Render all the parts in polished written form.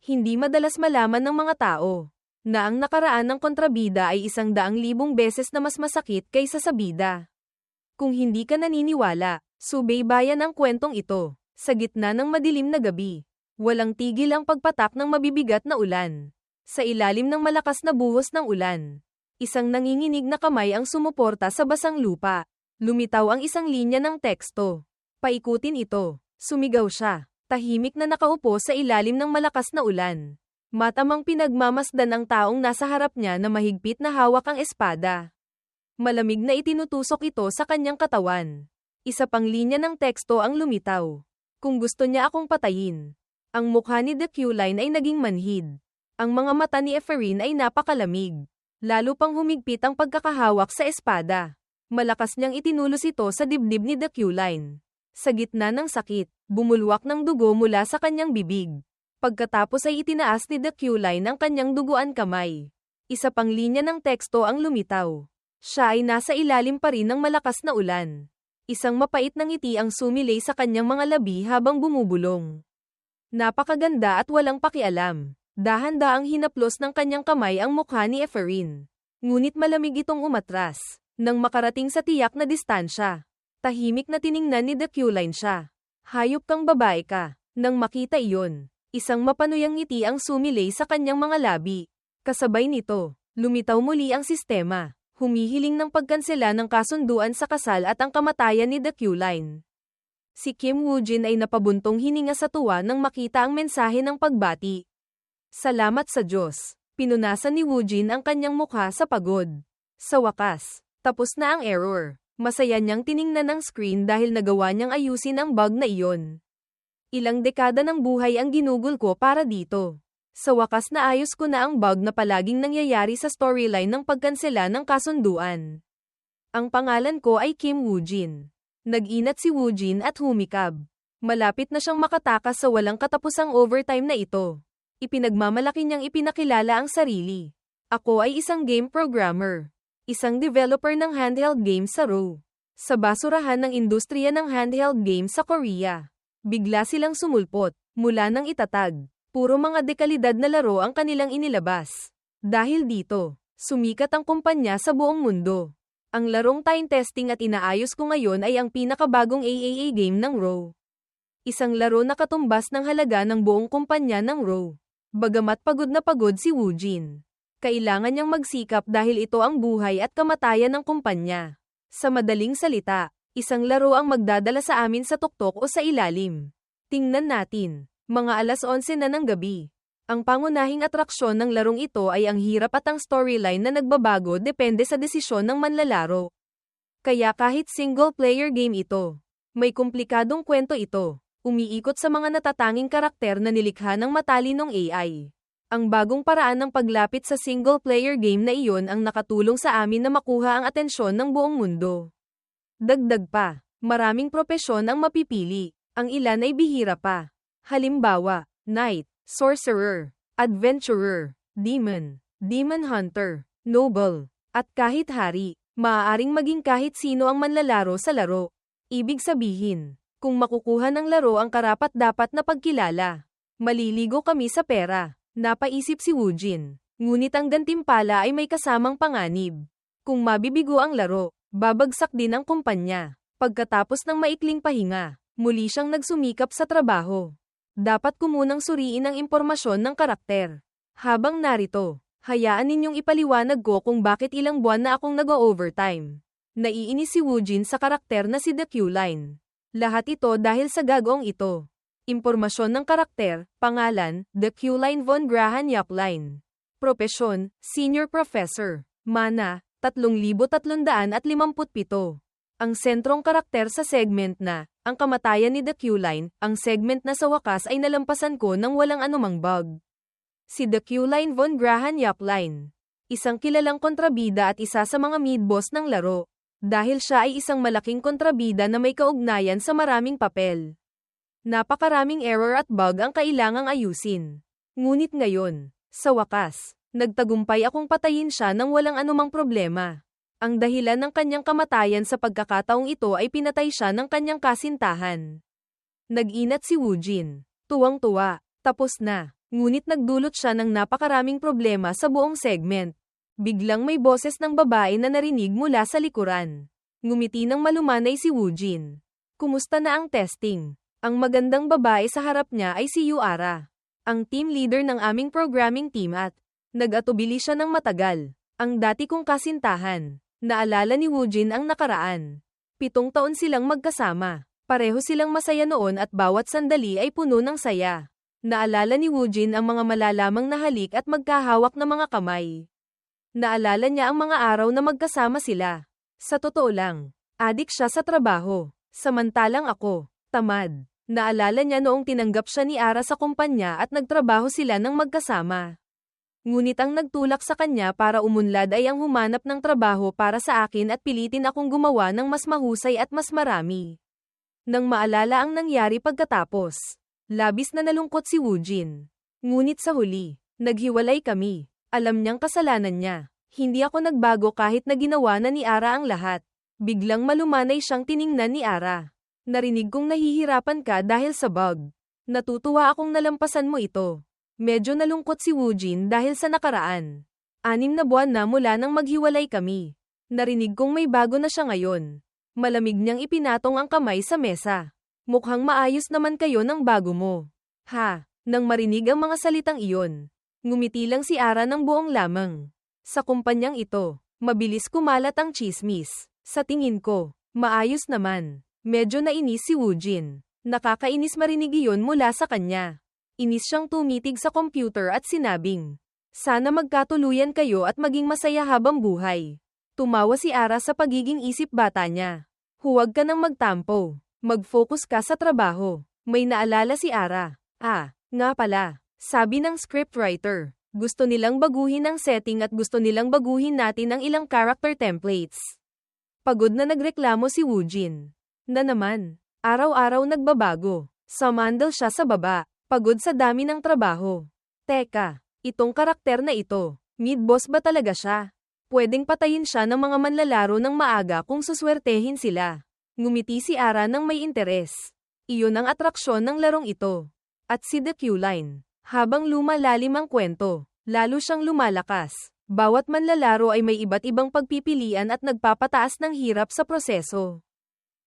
Hindi madalas malaman ng mga tao na ang nakaraan ng kontrabida ay 100,000 beses na mas masakit kaysa sa bida. Kung hindi ka naniniwala, subaybayan ang kwentong ito. Sa gitna ng madilim na gabi, walang tigil ang pagpatak ng mabibigat na ulan. Sa ilalim ng malakas na buhos ng ulan, isang nanginginig na kamay ang sumuporta sa basang lupa. Lumitaw ang isang linya ng teksto. Paikutin ito. Sumigaw siya. Tahimik na nakaupo sa ilalim ng malakas na ulan. Matamang pinagmamasdan ang taong nasa harap niya na mahigpit na hawak ang espada. Malamig na itinutusok ito sa kanyang katawan. Isa pang linya ng teksto ang lumitaw. Kung gusto niya akong patayin. Ang mukha ni The Q-Line ay naging manhid. Ang mga mata ni Ephraim ay napakalamig. Lalo pang humigpit ang pagkakahawak sa espada. Malakas niyang itinulos ito sa dibdib ni The Q-Line. Sa gitna ng sakit, bumulwak ng dugo mula sa kanyang bibig. Pagkatapos ay itinaas ni The Q-Line ang kanyang duguan kamay. Isa pang linya ng teksto ang lumitaw. Siya ay nasa ilalim pa rin ng malakas na ulan. Isang mapait na ngiti ang sumilay sa kanyang mga labi habang bumubulong. Napakaganda at walang pakialam. Dahan-daang hinaplos ng kanyang kamay ang mukha ni Ephraim. Ngunit malamig itong umatras. Nang makarating sa tiyak na distansya, tahimik na tiningnan ni The Q-Line siya. Hayop kang babae ka. Nang makita iyon, isang mapanuyang ngiti ang sumilay sa kanyang mga labi. Kasabay nito, lumitaw muli ang sistema. Humihiling ng pagkansela ng kasunduan sa kasal at ang kamatayan ni The Q-Line. Si Kim Woo-jin ay napabuntong hininga sa tuwa nang makita ang mensahe ng pagbati. Salamat sa Diyos. Pinunasan ni Woo-jin ang kanyang mukha sa pagod. Sa wakas, tapos na ang error. Masaya niyang tiningnan ang screen dahil nagawa niyang ayusin ang bug na iyon. Ilang dekada ng buhay ang ginugol ko para dito. Sa wakas naayos ko na ang bug na palaging nangyayari sa storyline ng pagkansela ng kasunduan. Ang pangalan ko ay Kim Woo-jin. Nag-inat si Woo-jin at humikab. Malapit na siyang makatakas sa walang katapusang overtime na ito. Ipinagmamalaki niyang ipinakilala ang sarili. Ako ay isang game programmer. Isang developer ng handheld games sa ROE. Sa basurahan ng industriya ng handheld games sa Korea. Bigla silang sumulpot. Mula nang itatag. Puro mga dekalidad na laro ang kanilang inilabas. Dahil dito, sumikat ang kumpanya sa buong mundo. Ang larong time testing at inaayos ko ngayon ay ang pinakabagong AAA game ng ROE. Isang laro na katumbas ng halaga ng buong kumpanya ng ROE. Bagamat pagod na pagod si Woo-jin. Kailangan niyang magsikap dahil ito ang buhay at kamatayan ng kumpanya. Sa madaling salita, isang laro ang magdadala sa amin sa tuktok o sa ilalim. Tingnan natin. Mga 11:00 na ng gabi. Ang pangunahing atraksyon ng larong ito ay ang hirap at ang storyline na nagbabago depende sa desisyon ng manlalaro. Kaya kahit single-player game ito, may komplikadong kwento ito. Umiikot sa mga natatanging karakter na nilikha ng matalinong AI. Ang bagong paraan ng paglapit sa single-player game na iyon ang nakatulong sa amin na makuha ang atensyon ng buong mundo. Dagdag pa, maraming propesyon ang mapipili. Ang ilan ay bihira pa. Halimbawa, Knight, Sorcerer, Adventurer, Demon, Demon Hunter, Noble, at kahit Hari. Maaaring maging kahit sino ang manlalaro sa laro. Ibig sabihin, kung makukuha ng laro ang karapat-dapat na pagkilala, maliligo kami sa pera. Napaisip si Woo-jin. Ngunit ang gantimpala ay may kasamang panganib. Kung mabibigo ang laro, babagsak din ang kumpanya. Pagkatapos ng maikling pahinga, muli siyang nagsumikap sa trabaho. Dapat ko munang suriin ang impormasyon ng karakter. Habang narito, hayaan ninyong ipaliwanag ko kung bakit ilang buwan na akong nag-overtime. Naiinis si Woo-jin sa karakter na si The Q-Line. Lahat ito dahil sa gagawang ito. Impormasyon ng karakter, pangalan, The Q-Line von Grahan Yap-Line. Propesyon, Senior Professor. Mana, 3,357. Ang sentrong karakter sa segment na, ang kamatayan ni The Q-Line, ang segment na sa wakas ay nalampasan ko nang walang anumang bug. Si The Q-Line von Grahan Yap-Line. Isang kilalang kontrabida at isa sa mga mid-boss ng laro. Dahil siya ay isang malaking kontrabida na may kaugnayan sa maraming papel. Napakaraming error at bug ang kailangang ayusin. Ngunit ngayon, sa wakas, nagtagumpay akong patayin siya nang walang anumang problema. Ang dahilan ng kanyang kamatayan sa pagkakataong ito ay pinatay siya ng kanyang kasintahan. Nag-inat si Woo-jin. Tuwang-tuwa. Tapos na. Ngunit nagdulot siya ng napakaraming problema sa buong segment. Biglang may boses ng babae na narinig mula sa likuran. Ngumiti ng malumanay si Woojin. Kumusta na ang testing? Ang magandang babae sa harap niya ay si Yuara, ang team leader ng aming programming team at nag-atubili siya ng matagal. Ang dati kong kasintahan. Naalala ni Woojin ang nakaraan. 7 taon silang magkasama. Pareho silang masaya noon at bawat sandali ay puno ng saya. Naalala ni Woojin ang mga malalamang na halik at magkahawak na mga kamay. Naalala niya ang mga araw na magkasama sila. Sa totoo lang, adik siya sa trabaho. Samantalang ako, tamad. Naalala niya noong tinanggap siya ni Ara sa kumpanya at nagtrabaho sila ng magkasama. Ngunit ang nagtulak sa kanya para umunlad ay ang humanap ng trabaho para sa akin at pilitin akong gumawa ng mas mahusay at mas marami. Nang maalala ang nangyari pagkatapos, labis na nalungkot si Woojin. Ngunit sa huli, naghiwalay kami. Alam niyang kasalanan niya. Hindi ako nagbago kahit na ginawa na ni Ara ang lahat. Biglang malumanay siyang tiningnan ni Ara. Narinig kong nahihirapan ka dahil sa bug. Natutuwa akong nalampasan mo ito. Medyo nalungkot si Woojin dahil sa nakaraan. 6 na buwan na mula nang maghiwalay kami. Narinig kong may bago na siya ngayon. Malamig niyang ipinatong ang kamay sa mesa. Mukhang maayos naman kayo ng bago mo. Ha, nang marinig ang mga salitang iyon. Ngumiti lang si Ara ng buong lamang. Sa kumpanyang ito, mabilis kumalat ang chismis. Sa tingin ko, maayos naman. Medyo nainis si Woojin. Nakakainis marinig iyon mula sa kanya. Inis siyang tumitig sa computer at sinabing, sana magkatuluyan kayo at maging masaya habang buhay. Tumawa si Ara sa pagiging isip bata niya. Huwag ka nang magtampo. Mag-focus ka sa trabaho. May naalala si Ara. Nga pala. Sabi ng scriptwriter, gusto nilang baguhin ang setting at gusto nilang baguhin natin ang ilang character templates. Pagod na nagreklamo si Woojin. Na naman, araw-araw nagbabago. Sumandal siya sa baba, pagod sa dami ng trabaho. Teka, itong karakter na ito, mid-boss ba talaga siya? Pwedeng patayin siya ng mga manlalaro ng maaga kung suswertehin sila. Ngumiti si Ara ng may interes. Iyon ang atraksyon ng larong ito. At si The Q-Line. Habang lumalalim ang kwento, lalo siyang lumalakas. Bawat manlalaro ay may iba't ibang pagpipilian at nagpapataas ng hirap sa proseso.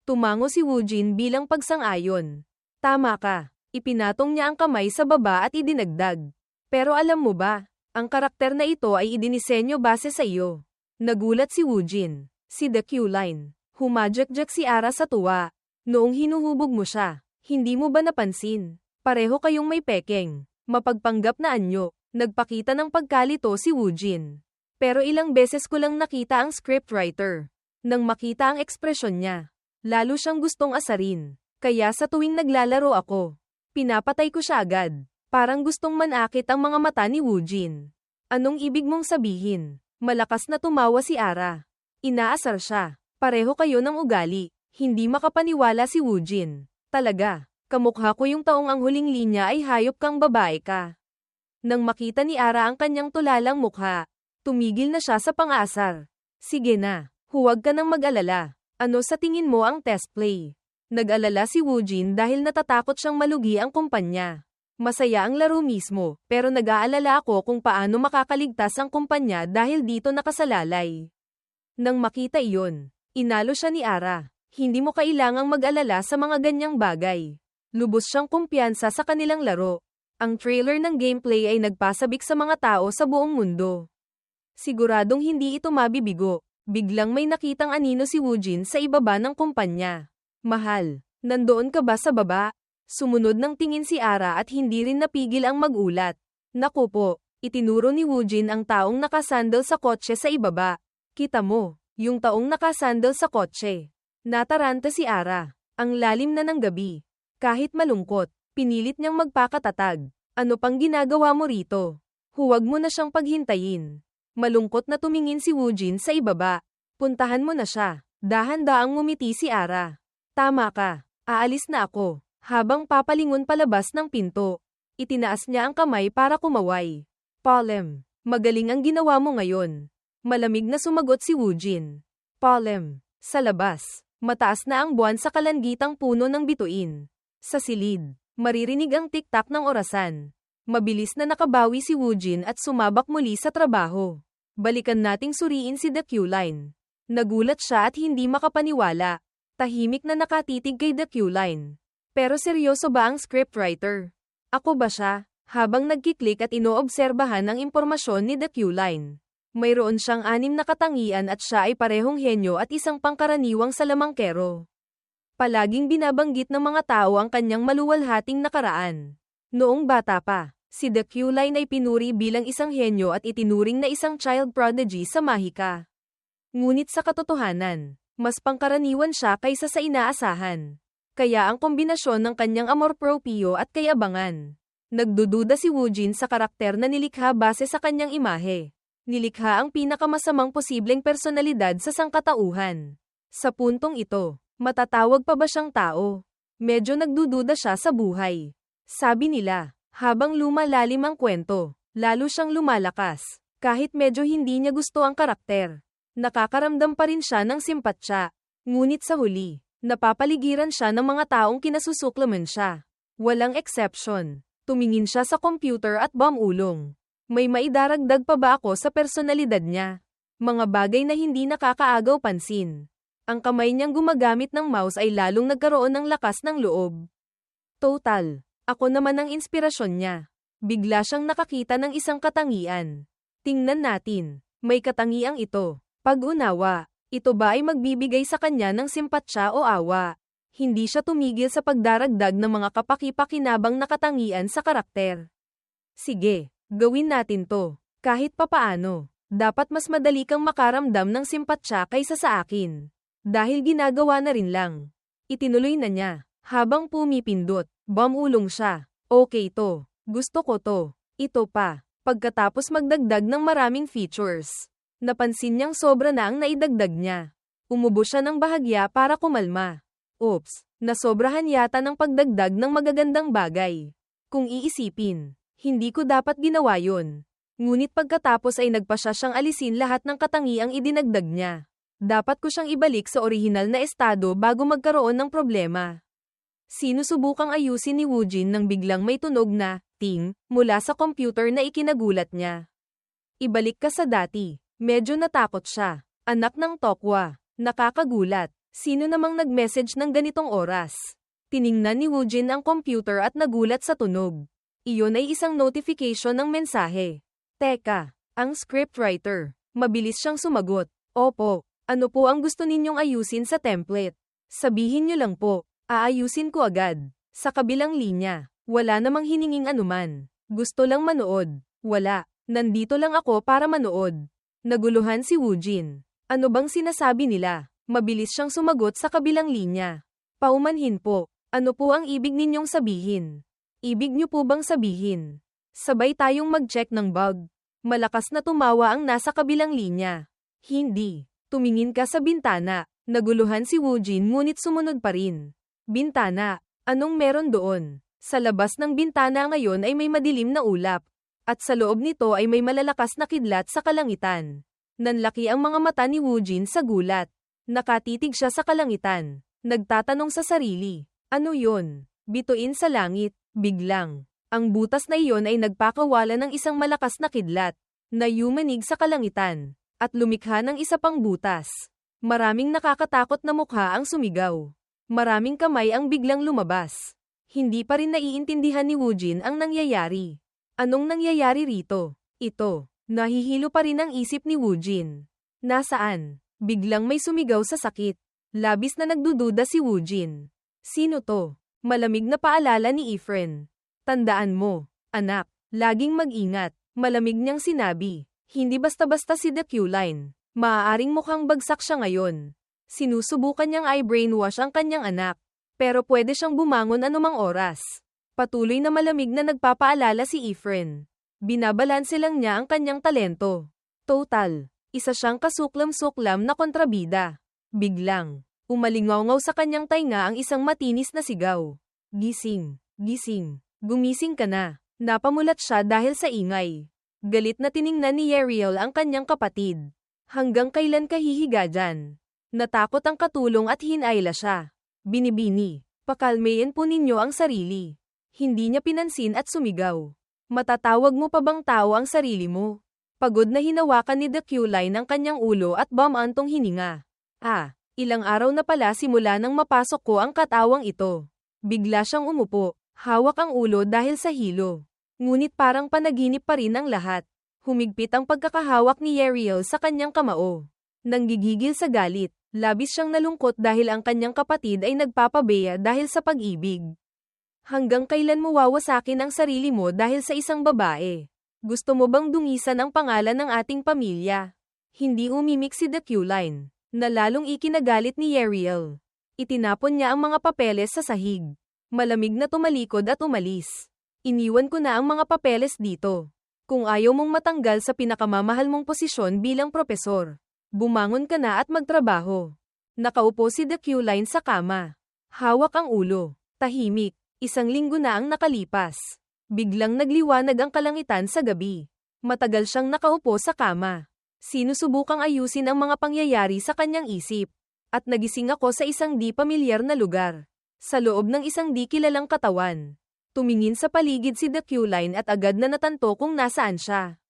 Tumango si Woojin bilang pagsang-ayon. Tama ka. Ipinatong niya ang kamay sa baba at idinagdag. Pero alam mo ba, ang karakter na ito ay idinisenyo base sa iyo. Nagulat si Woojin. Si The Q-Line. Humajak-jak si Ara sa tuwa. Noong hinuhubog mo siya, hindi mo ba napansin? Pareho kayong may pekeng. Mapagpanggap na anyo. Nagpakita ng pagkalito si Woojin. Pero ilang beses ko lang nakita ang scriptwriter. Nang makita ang ekspresyon niya, lalo siyang gustong asarin. Kaya sa tuwing naglalaro ako, pinapatay ko siya agad. Parang gustong manakit ang mga mata ni Woojin. Anong ibig mong sabihin? Malakas na tumawa si Ara. Inaasar siya. Pareho kayo ng ugali. Hindi makapaniwala si Woojin. Talaga, kamukha ko yung taong ang huling linya ay hayop kang babae ka. Nang makita ni Ara ang kanyang tulalang mukha, tumigil na siya sa pang-aasar. Sige na, huwag ka nang mag-alala. Ano sa tingin mo ang test play? Nag-alala si Woojin dahil natatakot siyang malugi ang kumpanya. Masaya ang laro mismo, pero nag-aalala ako kung paano makakaligtas ang kumpanya dahil dito nakasalalay. Nang makita iyon, inalo siya ni Ara. Hindi mo kailangang mag-alala sa mga ganyang bagay. Lubos siyang kumpiyansa sa kanilang laro. Ang trailer ng gameplay ay nagpasabik sa mga tao sa buong mundo. Siguradong hindi ito mabibigo. Biglang may nakitang anino si Woojin sa ibaba ng kumpanya. Mahal, nandoon ka ba sa baba? Sumunod ng tingin si Ara at hindi rin napigil ang magulat. Naku po, itinuro ni Woojin ang taong nakasandal sa kotse sa ibaba. Kita mo, yung taong nakasandal sa kotse. Nataranta si Ara. Ang lalim na ng gabi. Kahit malungkot, pinilit niyang magpakatatag. Ano pang ginagawa mo rito? Huwag mo na siyang paghintayin. Malungkot na tumingin si Woojin sa ibaba. Puntahan mo na siya. Dahan-daang ngumiti si Ara. Tama ka. Aalis na ako. Habang papalingon palabas ng pinto, itinaas niya ang kamay para kumaway. Palem, magaling ang ginawa mo ngayon. Malamig na sumagot si Woojin. Palem, sa labas, mataas na ang buwan sa kalangitang puno ng bituin. Sa silid, maririnig ang tik-tak ng orasan. Mabilis na nakabawi si Woojin at sumabak muli sa trabaho. Balikan nating suriin si The Q-Line. Nagulat siya at hindi makapaniwala. Tahimik na nakatitig kay The Q-Line. Pero seryoso ba ang scriptwriter? Ako ba siya? Habang nagkiklik at inoobserbahan ang impormasyon ni The Q-Line. Mayroon siyang 6 na katangian at siya ay parehong henyo at isang pangkaraniwang salamangkero. Palaging binabanggit ng mga tao ang kanyang maluwalhating nakaraan. Noong bata pa, si The Q-Line ay pinuri bilang isang henyo at itinuring na isang child prodigy sa Mahika. Ngunit sa katotohanan, mas pangkaraniwan siya kaysa sa inaasahan. Kaya ang kombinasyon ng kanyang amor proprio at kayabangan. Nagdududa si Woojin sa karakter na nilikha base sa kanyang imahe. Nilikha ang pinakamasamang posibleng personalidad sa sangkatauhan. Sa puntong ito, matatawag pa ba siyang tao? Medyo nagdududa siya sa buhay. Sabi nila, habang lumalalim ang kwento, lalo siyang lumalakas. Kahit medyo hindi niya gusto ang karakter. Nakakaramdam pa rin siya ng simpatsya. Ngunit sa huli, napapaligiran siya ng mga taong kinasusuklaman siya. Walang exception. Tumingin siya sa computer at bumulong. May maidaragdag pa ba ako sa personalidad niya? Mga bagay na hindi nakakaagaw pansin. Ang kamay niyang gumagamit ng mouse ay lalong nagkaroon ng lakas ng loob. Total, ako naman ang inspirasyon niya. Bigla siyang nakakita ng isang katangian. Tingnan natin, may katangiang ito. Pag-unawa, ito ba ay magbibigay sa kanya ng simpatsya o awa? Hindi siya tumigil sa pagdaragdag ng mga kapaki-pakinabang na katangian sa karakter. Sige, gawin natin to. Kahit papaano, dapat mas madali kang makaramdam ng simpatsya kaysa sa akin. Dahil ginagawa na rin lang. Itinuloy na niya. Habang pumipindot, bumulong siya. Okay to. Gusto ko to. Ito pa. Pagkatapos magdagdag ng maraming features. Napansin niyang sobra na ang naidagdag niya. Umubo siya ng bahagya para kumalma. Oops, nasobrahan yata ng pagdagdag ng magagandang bagay. Kung iisipin, hindi ko dapat ginawa yun. Ngunit pagkatapos ay nagpa siyang alisin lahat ng katangiang idinagdag niya. Dapat ko siyang ibalik sa orihinal na estado bago magkaroon ng problema. Sinusubukang ayusin ni Woojin nang biglang may tunog na ting mula sa computer na ikinagulat niya. Ibalik ka sa dati. Medyo natakot siya. Anak ng Tokwa. Nakakagulat. Sino namang nag-message ng ganitong oras? Tiningnan ni Woojin ang computer at nagulat sa tunog. Iyon ay isang notification ng mensahe. Teka, ang scriptwriter. Mabilis siyang sumagot. Opo. Ano po ang gusto ninyong ayusin sa template? Sabihin niyo lang po. Aayusin ko agad. Sa kabilang linya, wala namang hininging anuman. Gusto lang manood. Wala. Nandito lang ako para manood. Naguluhan si Woojin. Ano bang sinasabi nila? Mabilis siyang sumagot sa kabilang linya. Paumanhin po. Ano po ang ibig ninyong sabihin? Ibig niyo po bang sabihin? Sabay tayong mag-check ng bug. Malakas na tumawa ang nasa kabilang linya. Hindi. Tumingin ka sa bintana. Naguluhan si Woojin ngunit sumunod pa rin. Bintana. Anong meron doon? Sa labas ng bintana ngayon ay may madilim na ulap. At sa loob nito ay may malalakas na kidlat sa kalangitan. Nanlaki ang mga mata ni Woojin sa gulat. Nakatitig siya sa kalangitan. Nagtatanong sa sarili. Ano yon? Bituin sa langit. Biglang. Ang butas na iyon ay nagpakawala ng isang malakas na kidlat. Na yumanig sa kalangitan. At lumikha ng isa pang butas. Maraming nakakatakot na mukha ang sumigaw. Maraming kamay ang biglang lumabas. Hindi pa rin naiintindihan ni Woojin ang nangyayari. Anong nangyayari rito? Ito. Nahihilo pa rin ang isip ni Woojin. Nasaan? Biglang may sumigaw sa sakit. Labis na nagdududa si Woojin. Sino to? Malamig na paalala ni Efren. Tandaan mo, anak, laging mag-ingat. Malamig niyang sinabi. Hindi basta-basta si The Q-Line. Maaaring mukhang bagsak siya ngayon. Sinusubukan niyang i-brainwash ang kanyang anak. Pero pwede siyang bumangon anumang oras. Patuloy na malamig na nagpapaalala si Efren. Binabalanse lang niya ang kanyang talento. Total, isa siyang kasuklam-suklam na kontrabida. Biglang, umalingaw sa kanyang tainga ang isang matinis na sigaw. Gising, gising, gumising ka na. Napamulat siya dahil sa ingay. Galit na tiningnan ni Ariel ang kanyang kapatid. Hanggang kailan ka hihiga dyan? Natakot ang katulong at hinayla siya. Binibini, pakalmayin po ninyo ang sarili. Hindi niya pinansin at sumigaw. Matatawag mo pa bang tao ang sarili mo? Pagod na hinawakan ni The Q-Line ang kanyang ulo at bumantong hininga. Ilang araw na pala simula nang mapasok ko ang katawang ito. Bigla siyang umupo, hawak ang ulo dahil sa hilo. Ngunit parang panaginip pa rin ang lahat. Humigpit ang pagkakahawak ni Yeriel sa kanyang kamao. Nanggigigil sa galit, labis siyang nalungkot dahil ang kanyang kapatid ay nagpapabeya dahil sa pag-ibig. Hanggang kailan mo wawasakin ang sarili mo dahil sa isang babae? Gusto mo bang dungisan ang pangalan ng ating pamilya? Hindi umimik si The Q-Line, na lalong ikinagalit ni Yeriel. Itinapon niya ang mga papeles sa sahig. Malamig na tumalikod at umalis. Iniwan ko na ang mga papeles dito. Kung ayaw mong matanggal sa pinakamamahal mong posisyon bilang propesor, bumangon ka na at magtrabaho. Nakaupo si The Q-Line sa kama. Hawak ang ulo. Tahimik. 1 linggo na ang nakalipas. Biglang nagliwanag ang kalangitan sa gabi. Matagal siyang nakaupo sa kama. Sinusubukang ayusin ang mga pangyayari sa kanyang isip. At nagising ako sa isang di pamilyar na lugar. Sa loob ng isang di kilalang katawan. Tumingin sa paligid si The Q-Line at agad na natanto kung nasaan siya.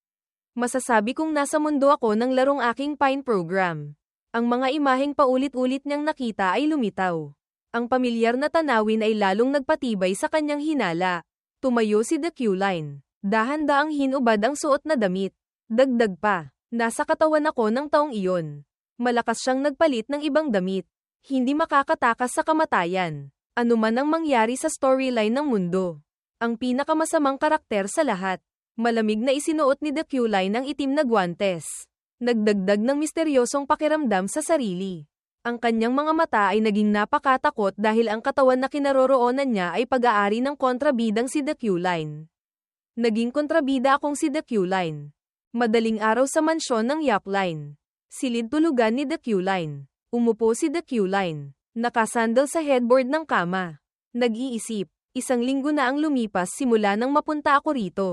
Masasabi kong nasa mundo ako ng larong aking Pine program. Ang mga imaheng paulit-ulit niyang nakita ay lumitaw. Ang pamilyar na tanawin ay lalong nagpatibay sa kanyang hinala. Tumayo si The Q-Line. Dahan-daang hinubad ang suot na damit. Dagdag pa, nasa katawan ako ng taong iyon. Malakas siyang nagpalit ng ibang damit. Hindi makakatakas sa kamatayan. Ano man ang mangyari sa storyline ng mundo. Ang pinakamasamang karakter sa lahat. Malamig na isinuot ni The Q-Line ang itim na guwantes. Nagdagdag ng misteryosong pakiramdam sa sarili. Ang kanyang mga mata ay naging napakatakot dahil ang katawan na kinaroroonan niya ay pag-aari ng kontrabidang si The Q-Line. Naging kontrabida akong si The Q-Line. Madaling araw sa mansyon ng Yap Line. Silid tulugan ni The Q-Line. Umupo si The Q-Line. Nakasandal sa headboard ng kama. Nag-iisip, 1 linggo na ang lumipas simula nang mapunta ako rito.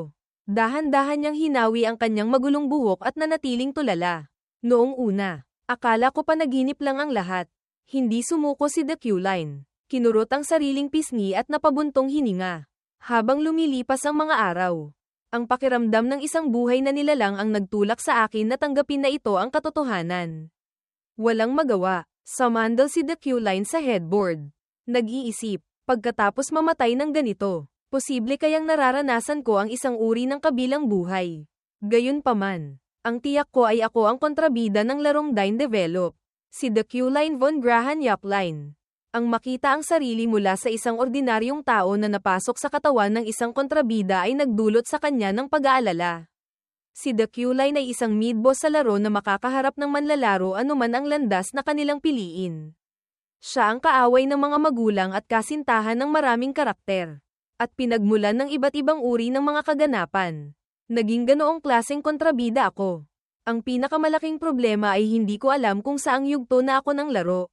Dahan-dahan niyang hinawi ang kanyang magulong buhok at nanatiling tulala. Noong una, akala ko panaginip lang ang lahat. Hindi sumuko si The Q-Line. Kinurot ang sariling pisngi at napabuntong hininga. Habang lumilipas ang mga araw, ang pakiramdam ng isang buhay na nilalang ang nagtulak sa akin na tanggapin na ito ang katotohanan. Walang magawa, sumandal si The Q-Line sa headboard. Nag-iisip, pagkatapos mamatay ng ganito, posible kayang nararanasan ko ang isang uri ng kabilang buhay. Gayunpaman, ang tiyak ko ay ako ang kontrabida ng larong Dine Develop. Si The Q-Line von Grahan Yap Line. Ang makita ang sarili mula sa isang ordinaryong tao na napasok sa katawan ng isang kontrabida ay nagdulot sa kanya ng pag-aalala. Si The Q-Line ay isang mid-boss sa laro na makakaharap ng manlalaro anuman ang landas na kanilang piliin. Siya ang kaaway ng mga magulang at kasintahan ng maraming karakter. At pinagmulan ng iba't ibang uri ng mga kaganapan. Naging ganoong klaseng kontrabida ako. Ang pinakamalaking problema ay hindi ko alam kung saang yugto na ako ng laro.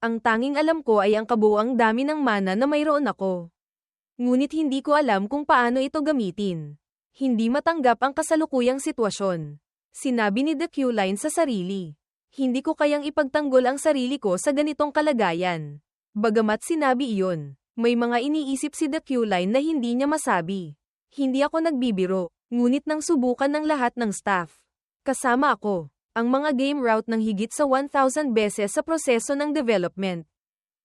Ang tanging alam ko ay ang kabuuang dami ng mana na mayroon ako. Ngunit hindi ko alam kung paano ito gamitin. Hindi matanggap ang kasalukuyang sitwasyon. Sinabi ni The Q-Line sa sarili. Hindi ko kayang ipagtanggol ang sarili ko sa ganitong kalagayan. Bagamat sinabi iyon, may mga iniisip si The Q-Line na hindi niya masabi. Hindi ako nagbibiro. Ngunit nang subukan ng lahat ng staff, kasama ako, ang mga game route ng higit sa 1,000 beses sa proseso ng development.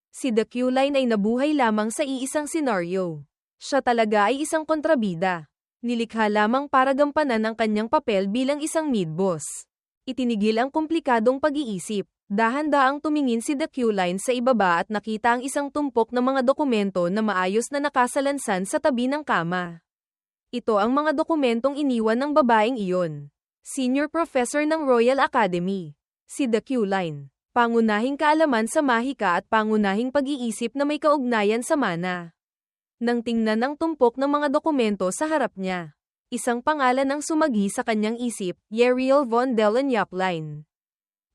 Si The Q-Line ay nabuhay lamang sa iisang senaryo. Siya talaga ay isang kontrabida. Nilikha lamang para gampanan ang kanyang papel bilang isang mid-boss. Itinigil ang komplikadong pag-iisip. Dahan-daang tumingin si The Q-Line sa ibaba at nakita ang isang tumpok na mga dokumento na maayos na nakasalansan sa tabi ng kama. Ito ang mga dokumentong iniwan ng babaeng iyon. Senior Professor ng Royal Academy. Si The Q-Line. Pangunahing kaalaman sa mahika at pangunahing pag-iisip na may kaugnayan sa mana. Nang tingnan ang tumpok ng mga dokumento sa harap niya, isang pangalan ang sumagi sa kanyang isip, Yeriel von Dellen Yap Line.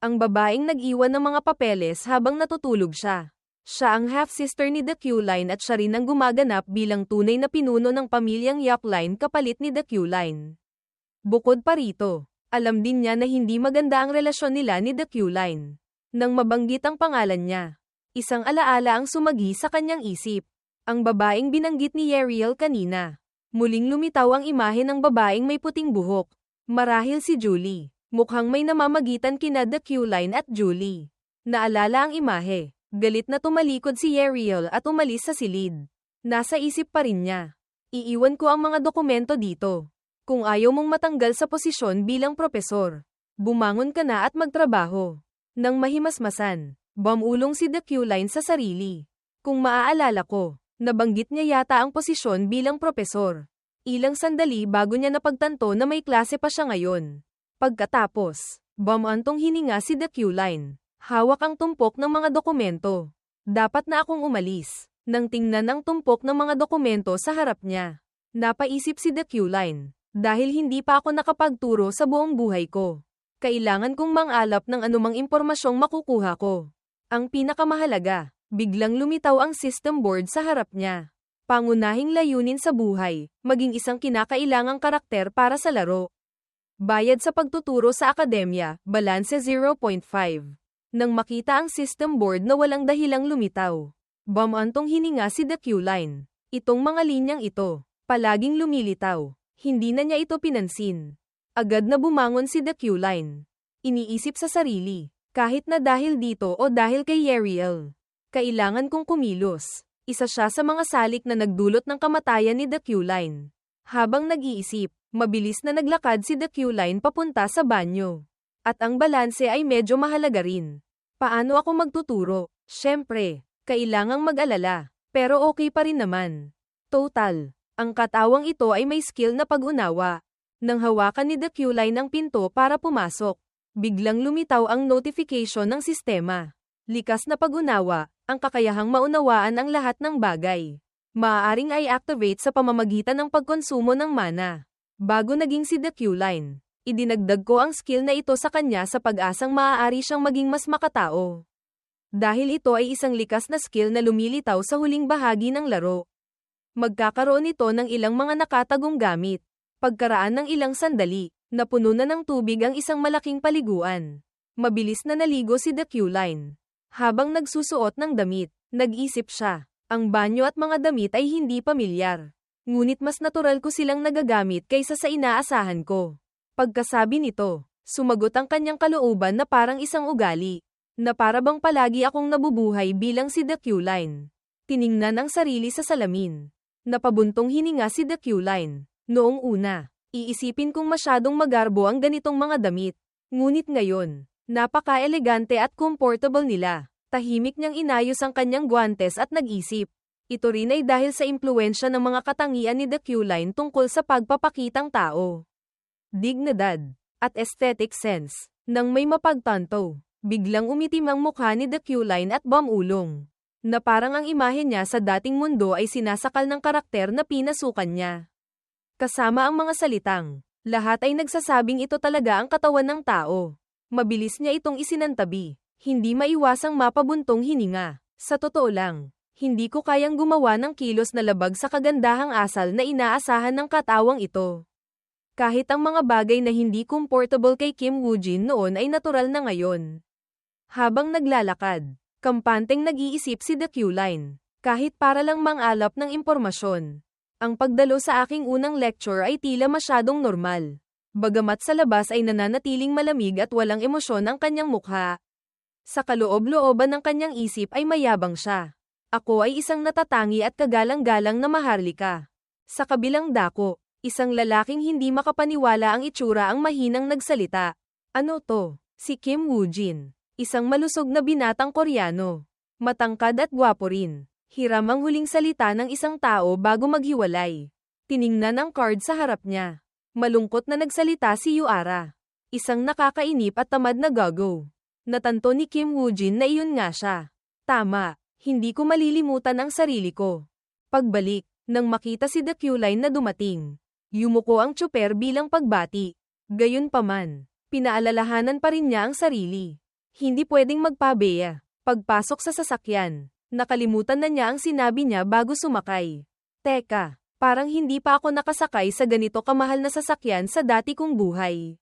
Ang babaeng nag-iwan ng mga papeles habang natutulog siya. Siya ang half-sister ni The Q-Line at siya rin ang gumaganap bilang tunay na pinuno ng pamilyang Yap Line kapalit ni The Q-Line. Bukod pa rito, alam din niya na hindi maganda ang relasyon nila ni The Q-Line. Nang mabanggit ang pangalan niya, isang alaala ang sumagi sa kanyang isip. Ang babaeng binanggit ni Yeriel kanina. Muling lumitaw ang imahe ng babaeng may puting buhok. Marahil si Julie. Mukhang may namamagitan kina The Q-Line at Julie. Naalala ang imahe. Galit na tumalikod si Ariel at umalis sa silid. Nasa isip pa rin niya. Iiwan ko ang mga dokumento dito. Kung ayaw mong matanggal sa posisyon bilang propesor, bumangon ka na at magtrabaho. Nang mahimasmasan, bumulong si The Q-Line sa sarili. Kung maaalala ko, nabanggit niya yata ang posisyon bilang propesor. Ilang sandali bago niya napagtanto na may klase pa siya ngayon. Pagkatapos, bumantong hininga si The Q-Line. Hawak ang tumpok ng mga dokumento. Dapat na akong umalis. Nang tingnan ang tumpok ng mga dokumento sa harap niya, napaisip si The Q-Line. Dahil hindi pa ako nakapagturo sa buong buhay ko, kailangan kong mangalap ng anumang impormasyong makukuha ko. Ang pinakamahalaga, biglang lumitaw ang system board sa harap niya. Pangunahing layunin sa buhay, maging isang kinakailangang karakter para sa laro. Bayad sa pagtuturo sa akademya, balanse 0.5. Nang makita ang system board na walang dahilang lumitaw, bumantong hininga si The Q-Line. Itong mga linyang ito, palaging lumilitaw. Hindi na niya ito pinansin. Agad na bumangon si The Q-Line. Iniisip sa sarili, kahit na dahil dito o dahil kay Ariel, kailangan kong kumilos. Isa siya sa mga salik na nagdulot ng kamatayan ni The Q-Line. Habang nag-iisip, mabilis na naglakad si The Q-Line papunta sa banyo. At ang balanse ay medyo mahalaga rin. Paano ako magtuturo? Siyempre, kailangang mag-alala. Pero okay pa rin naman. Total. Ang katawang ito ay may skill na pag-unawa. Nang hawakan ni The Q-Line ang pinto para pumasok, biglang lumitaw ang notification ng sistema. Likas na pag-unawa, ang kakayahang maunawaan ang lahat ng bagay. Maaaring i-activate sa pamamagitan ng pagkonsumo ng mana. Bago naging si The Q-Line, idinagdag ko ang skill na ito sa kanya sa pag-asang maaari siyang maging mas makatao. Dahil ito ay isang likas na skill na lumilitaw sa huling bahagi ng laro. Magkakaroon ito ng ilang mga nakatagong gamit. Pagkaraan ng ilang sandali, napuno na ng tubig ang isang malaking paliguan. Mabilis na naligo si The Q-Line. Habang nagsusuot ng damit, nag-isip siya. Ang banyo at mga damit ay hindi pamilyar. Ngunit mas natural ko silang nagagamit kaysa sa inaasahan ko. Pagkasabi nito, sumagot ang kanyang kalooban na parang isang ugali. Na para bang palagi akong nabubuhay bilang si The Q-Line. Tiningnan ang sarili sa salamin. Napabuntong hininga si The Q-Line. Noong una, iisipin kong masyadong magarbo ang ganitong mga damit. Ngunit ngayon, napaka-elegante at comfortable nila. Tahimik niyang inayos ang kanyang guwantes at nag-isip. Ito rin ay dahil sa impluwensya ng mga katangian ni The Q-Line tungkol sa pagpapakitang tao. Dignidad at aesthetic sense. Nang may mapagtanto, biglang umitim ang mukha ni The Q-Line at bumulong. Na parang ang imahe niya sa dating mundo ay sinasakal ng karakter na pinasukan niya. Kasama ang mga salitang, lahat ay nagsasabing ito talaga ang katawan ng tao. Mabilis niya itong isinantabi, hindi maiwasang mapabuntong hininga. Sa totoo lang, hindi ko kayang gumawa ng kilos na labag sa kagandahang asal na inaasahan ng katawang ito. Kahit ang mga bagay na hindi comfortable kay Kim Woo-jin noon ay natural na ngayon. Habang naglalakad, kampanteng nag-iisip si The Q-Line, kahit para lang mangalap ng impormasyon. Ang pagdalo sa aking unang lecture ay tila masyadong normal. Bagamat sa labas ay nananatiling malamig at walang emosyon ang kanyang mukha. Sa kaloob-looban ng kanyang isip ay mayabang siya. Ako ay isang natatangi at kagalang-galang na maharlika. Sa kabilang dako, isang lalaking hindi makapaniwala ang itsura ang mahinang nagsalita. Ano to? Si Kim Woo-jin. Isang malusog na binatang Koreano. Matangkad at gwapo rin. Hiram ang huling salita ng isang tao bago maghiwalay. Tiningnan ang card sa harap niya. Malungkot na nagsalita si Yuara. Isang nakakainip at tamad na gago. Natanto ni Kim Woo-jin na iyon nga siya. Tama, hindi ko malilimutan ang sarili ko. Pagbalik, nang makita si The Q-Line na dumating, yumuko ang tsuper bilang pagbati. Gayunpaman, pinaalalahanan pa rin niya ang sarili. Hindi pwedeng magpabeya. Pagpasok sa sasakyan, nakalimutan na niya ang sinabi niya bago sumakay. Teka, parang hindi pa ako nakasakay sa ganito kamahal na sasakyan sa dati kong buhay.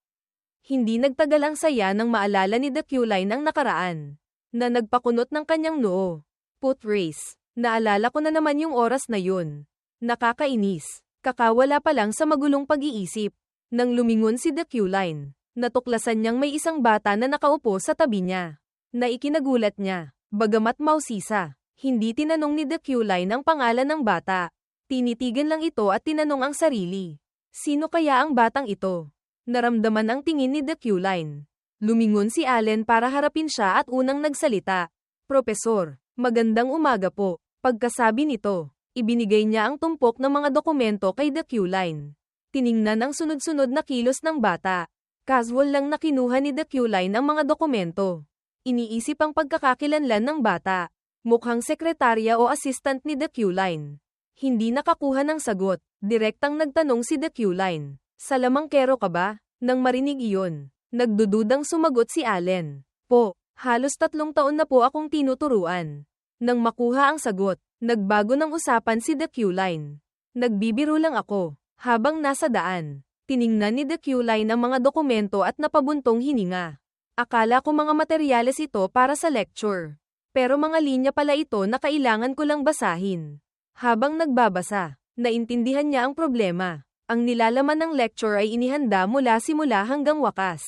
Hindi nagtagal ang saya nang maalala ni The Q-Line ang nakaraan. Na nagpakunot ng kanyang noo. Foot race. Naalala ko na naman yung oras na yun. Nakakainis. Kakawala pa lang sa magulong pag-iisip. Nang lumingon si The Q-Line, natuklasan niyang may isang bata na nakaupo sa tabi niya. Na ikinagulat niya, bagamat mausisa, hindi tinanong ni The Q-Line ang pangalan ng bata. Tinitigan lang ito at tinanong ang sarili. Sino kaya ang batang ito? Naramdaman ang tingin ni The Q-Line. Lumingon si Allen para harapin siya at unang nagsalita. Profesor, magandang umaga po. Pagkasabi nito, ibinigay niya ang tumpok ng mga dokumento kay The Q-Line. Tiningnan ang sunod-sunod na kilos ng bata. Casual lang na kinuha ni The Q-Line ang mga dokumento. Iniisip ang pagkakakilanlan ng bata. Mukhang sekretarya o assistant ni The Q-Line. Hindi nakakuha ng sagot. Direktang nagtanong si The Q-Line. Salamangkero ka ba? Nang marinig iyon, nagdududang sumagot si Allen. Po, halos 3 taon na po akong tinuturuan. Nang makuha ang sagot, nagbago ng usapan si The Q-Line. Nagbibiro lang ako. Habang nasa daan, tiningnan ni The Q-Line ang mga dokumento at napabuntong hininga. Akala ko mga materyales ito para sa lecture. Pero mga linya pala ito na kailangan ko lang basahin. Habang nagbabasa, naintindihan niya ang problema. Ang nilalaman ng lecture ay inihanda mula simula hanggang wakas.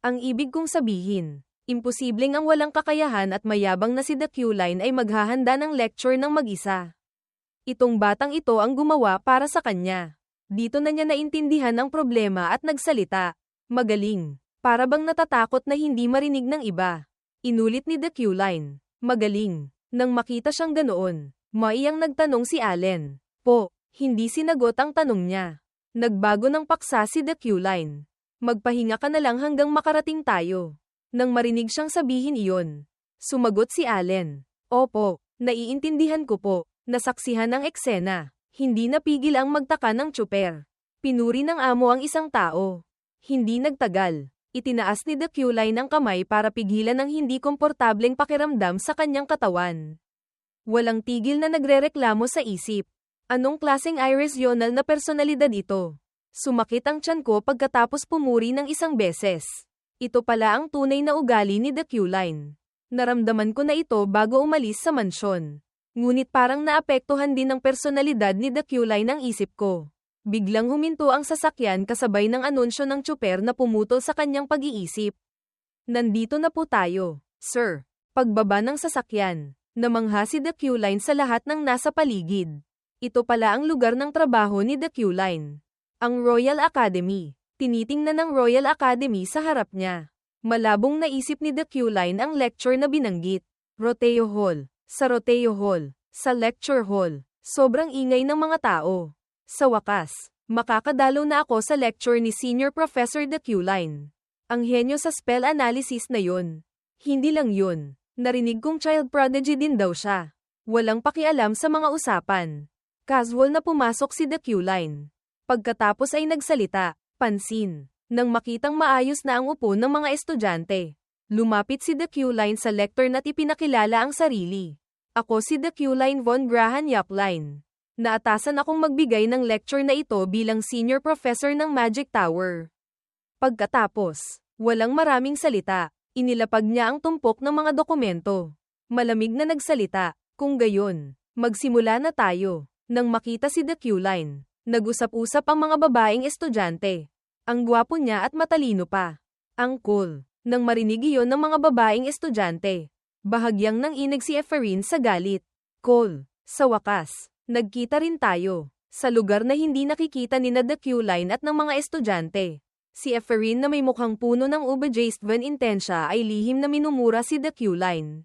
Ang ibig kong sabihin, imposibleng ang walang kakayahan at mayabang na si The Q-Line ay maghahanda ng lecture ng mag-isa. Itong batang ito ang gumawa para sa kanya. Dito na niya naintindihan ang problema at nagsalita. Magaling. Para bang natatakot na hindi marinig ng iba. Inulit ni The Q-Line. Magaling. Nang makita siyang ganoon, maiyang nagtanong si Allen. Po, hindi sinagot ang tanong niya. Nagbago ng paksa si The Q-Line. Magpahinga ka na lang hanggang makarating tayo. Nang marinig siyang sabihin iyon, sumagot si Allen. Opo, naiintindihan ko po. Nasaksihan ang eksena. Hindi napigil ang magtaka ng tsuper. Pinuri ng amo ang isang tao. Hindi nagtagal. Itinaas ni The Q-Line ang kamay para pigilan ang hindi komportableng pakiramdam sa kanyang katawan. Walang tigil na nagrereklamo sa isip. Anong klaseng irrational na personalidad ito? Sumakit ang tiyan ko pagkatapos pumuri ng isang beses. Ito pala ang tunay na ugali ni The Q-Line. Naramdaman ko na ito bago umalis sa mansyon. Ngunit parang naapektuhan din ng personalidad ni The Q-Line ang isip ko. Biglang huminto ang sasakyan kasabay ng anunsyo ng tsuper na pumutol sa kanyang pag-iisip. Nandito na po tayo, sir. Pagbaba ng sasakyan, namangha si The Q-Line sa lahat ng nasa paligid. Ito pala ang lugar ng trabaho ni The Q-Line. Ang Royal Academy. Tinitingnan ng Royal Academy sa harap niya. Malabong naisip ni The Q-Line ang lecture na binanggit. Rodeo Hall. Sa Rodeo Hall, sa lecture hall, sobrang ingay ng mga tao. Sa wakas, makakadalo na ako sa lecture ni Senior Professor The Q-Line. Ang henyo sa spell analysis na yun. Hindi lang yun, narinig kong child prodigy din daw siya. Walang pakialam sa mga usapan. Casual na pumasok si The Q-Line. Pagkatapos ay nagsalita, pansin. Nang makitang maayos na ang upo ng mga estudyante. Lumapit si The Q-Line sa lectern at ipinakilala ang sarili. Ako si The Q-Line von Graham Yapline. Naatasan akong magbigay ng lecture na ito bilang senior professor ng Magic Tower. Pagkatapos, walang maraming salita, inilapag niya ang tumpok ng mga dokumento. Malamig na nagsalita, kung gayon, magsimula na tayo. Nang makita si The Q-Line, nag-usap-usap ang mga babaeng estudyante. Ang gwapo niya at matalino pa. Ang cool. Nang marinig iyon ng mga babaeng estudyante, bahagyang nanginig si Ephraim sa galit. Cole, sa wakas, nagkita rin tayo, sa lugar na hindi nakikita ni The Q-Line at ng mga estudyante. Si Ephraim na may mukhang puno ng Ubejaist Van Intensia ay lihim na minumura si The Q-Line.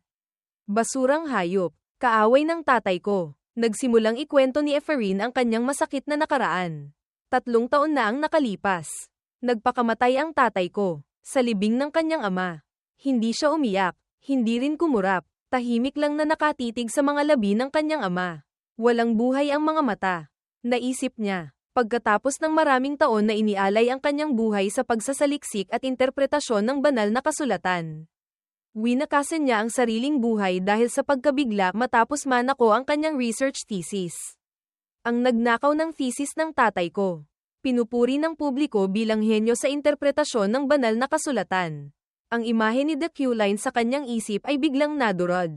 Basurang hayop, kaaway ng tatay ko. Nagsimulang ikwento ni Ephraim ang kanyang masakit na nakaraan. 3 taon na ang nakalipas. Nagpakamatay ang tatay ko. Sa libing ng kanyang ama. Hindi siya umiyak, hindi rin kumurap, tahimik lang na nakatitig sa mga labi ng kanyang ama. Walang buhay ang mga mata. Naisip niya, pagkatapos ng maraming taon na inialay ang kanyang buhay sa pagsasaliksik at interpretasyon ng banal na kasulatan. Winakasan niya ang sariling buhay dahil sa pagkabigla matapos manako ang kanyang research thesis. Ang nagnakaw ng thesis ng tatay ko. Pinupuri ng publiko bilang henyo sa interpretasyon ng banal na kasulatan. Ang imahe ni The Q-Line sa kanyang isip ay biglang nadurog.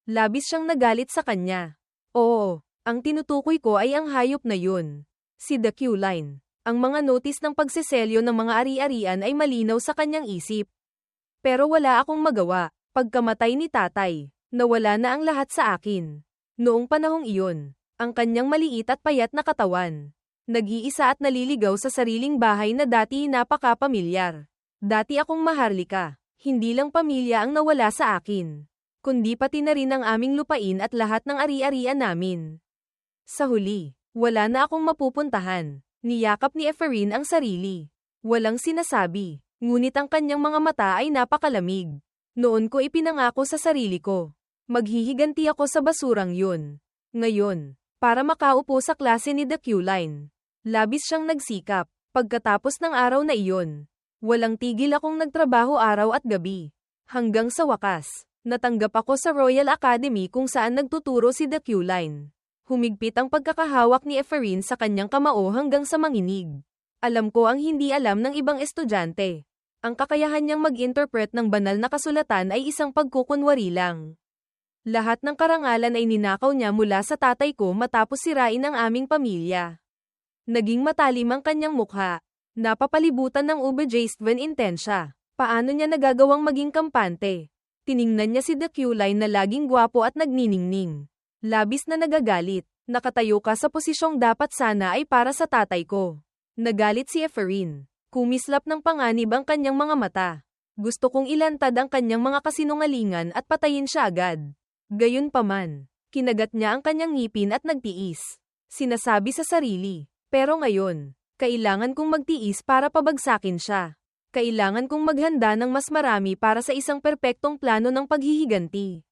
Labis siyang nagalit sa kanya. Oo, ang tinutukoy ko ay ang hayop na yun. Si The Q-Line. Ang mga notis ng pagseselyo ng mga ari-arian ay malinaw sa kanyang isip. Pero wala akong magawa. Pagkamatay ni tatay, nawala na ang lahat sa akin. Noong panahong iyon, ang kanyang maliit at payat na katawan, nag-iisa at naliligaw sa sariling bahay na dati napaka-pamilyar. Dati akong maharlika. Hindi lang pamilya ang nawala sa akin, kundi pati na rin ang aming lupain at lahat ng ari-arian namin. Sa huli, wala na akong mapupuntahan. Niyakap ni Ephraim ang sarili. Walang sinasabi, ngunit ang kanyang mga mata ay napakalamig. Noon ko ipinangako sa sarili ko, maghihiganti ako sa basurang yun. Ngayon, para makaupo sa klase ni The Q-Line, labis siyang nagsikap. Pagkatapos ng araw na iyon, walang tigil akong nagtrabaho araw at gabi. Hanggang sa wakas, natanggap ako sa Royal Academy kung saan nagtuturo si The Q-Line. Humigpit ang pagkakahawak ni Ephraim sa kanyang kamao hanggang sa manginig. Alam ko ang hindi alam ng ibang estudyante. Ang kakayahan niyang mag-interpret ng banal na kasulatan ay isang pagkukunwari lang. Lahat ng karangalan ay ninakaw niya mula sa tatay ko matapos sirain ang aming pamilya. Naging matalim ang kanyang mukha. Napapalibutan ng ubejestven intensya. Paano niya nagagawang maging kampante? Tiningnan niya si The Q-Line na laging gwapo at nagniningning. Labis na nagagalit. Nakatayo ka sa posisyong dapat sana ay para sa tatay ko. Nagalit si Ephraim. Kumislap ng panganib ang kanyang mga mata. Gusto kong ilantad ang kanyang mga kasinungalingan at patayin siya agad. Gayunpaman, kinagat niya ang kanyang ngipin at nagtiis. Sinasabi sa sarili, pero ngayon, kailangan kong magtiis para pabagsakin siya. Kailangan kong maghanda ng mas marami para sa isang perpektong plano ng paghihiganti.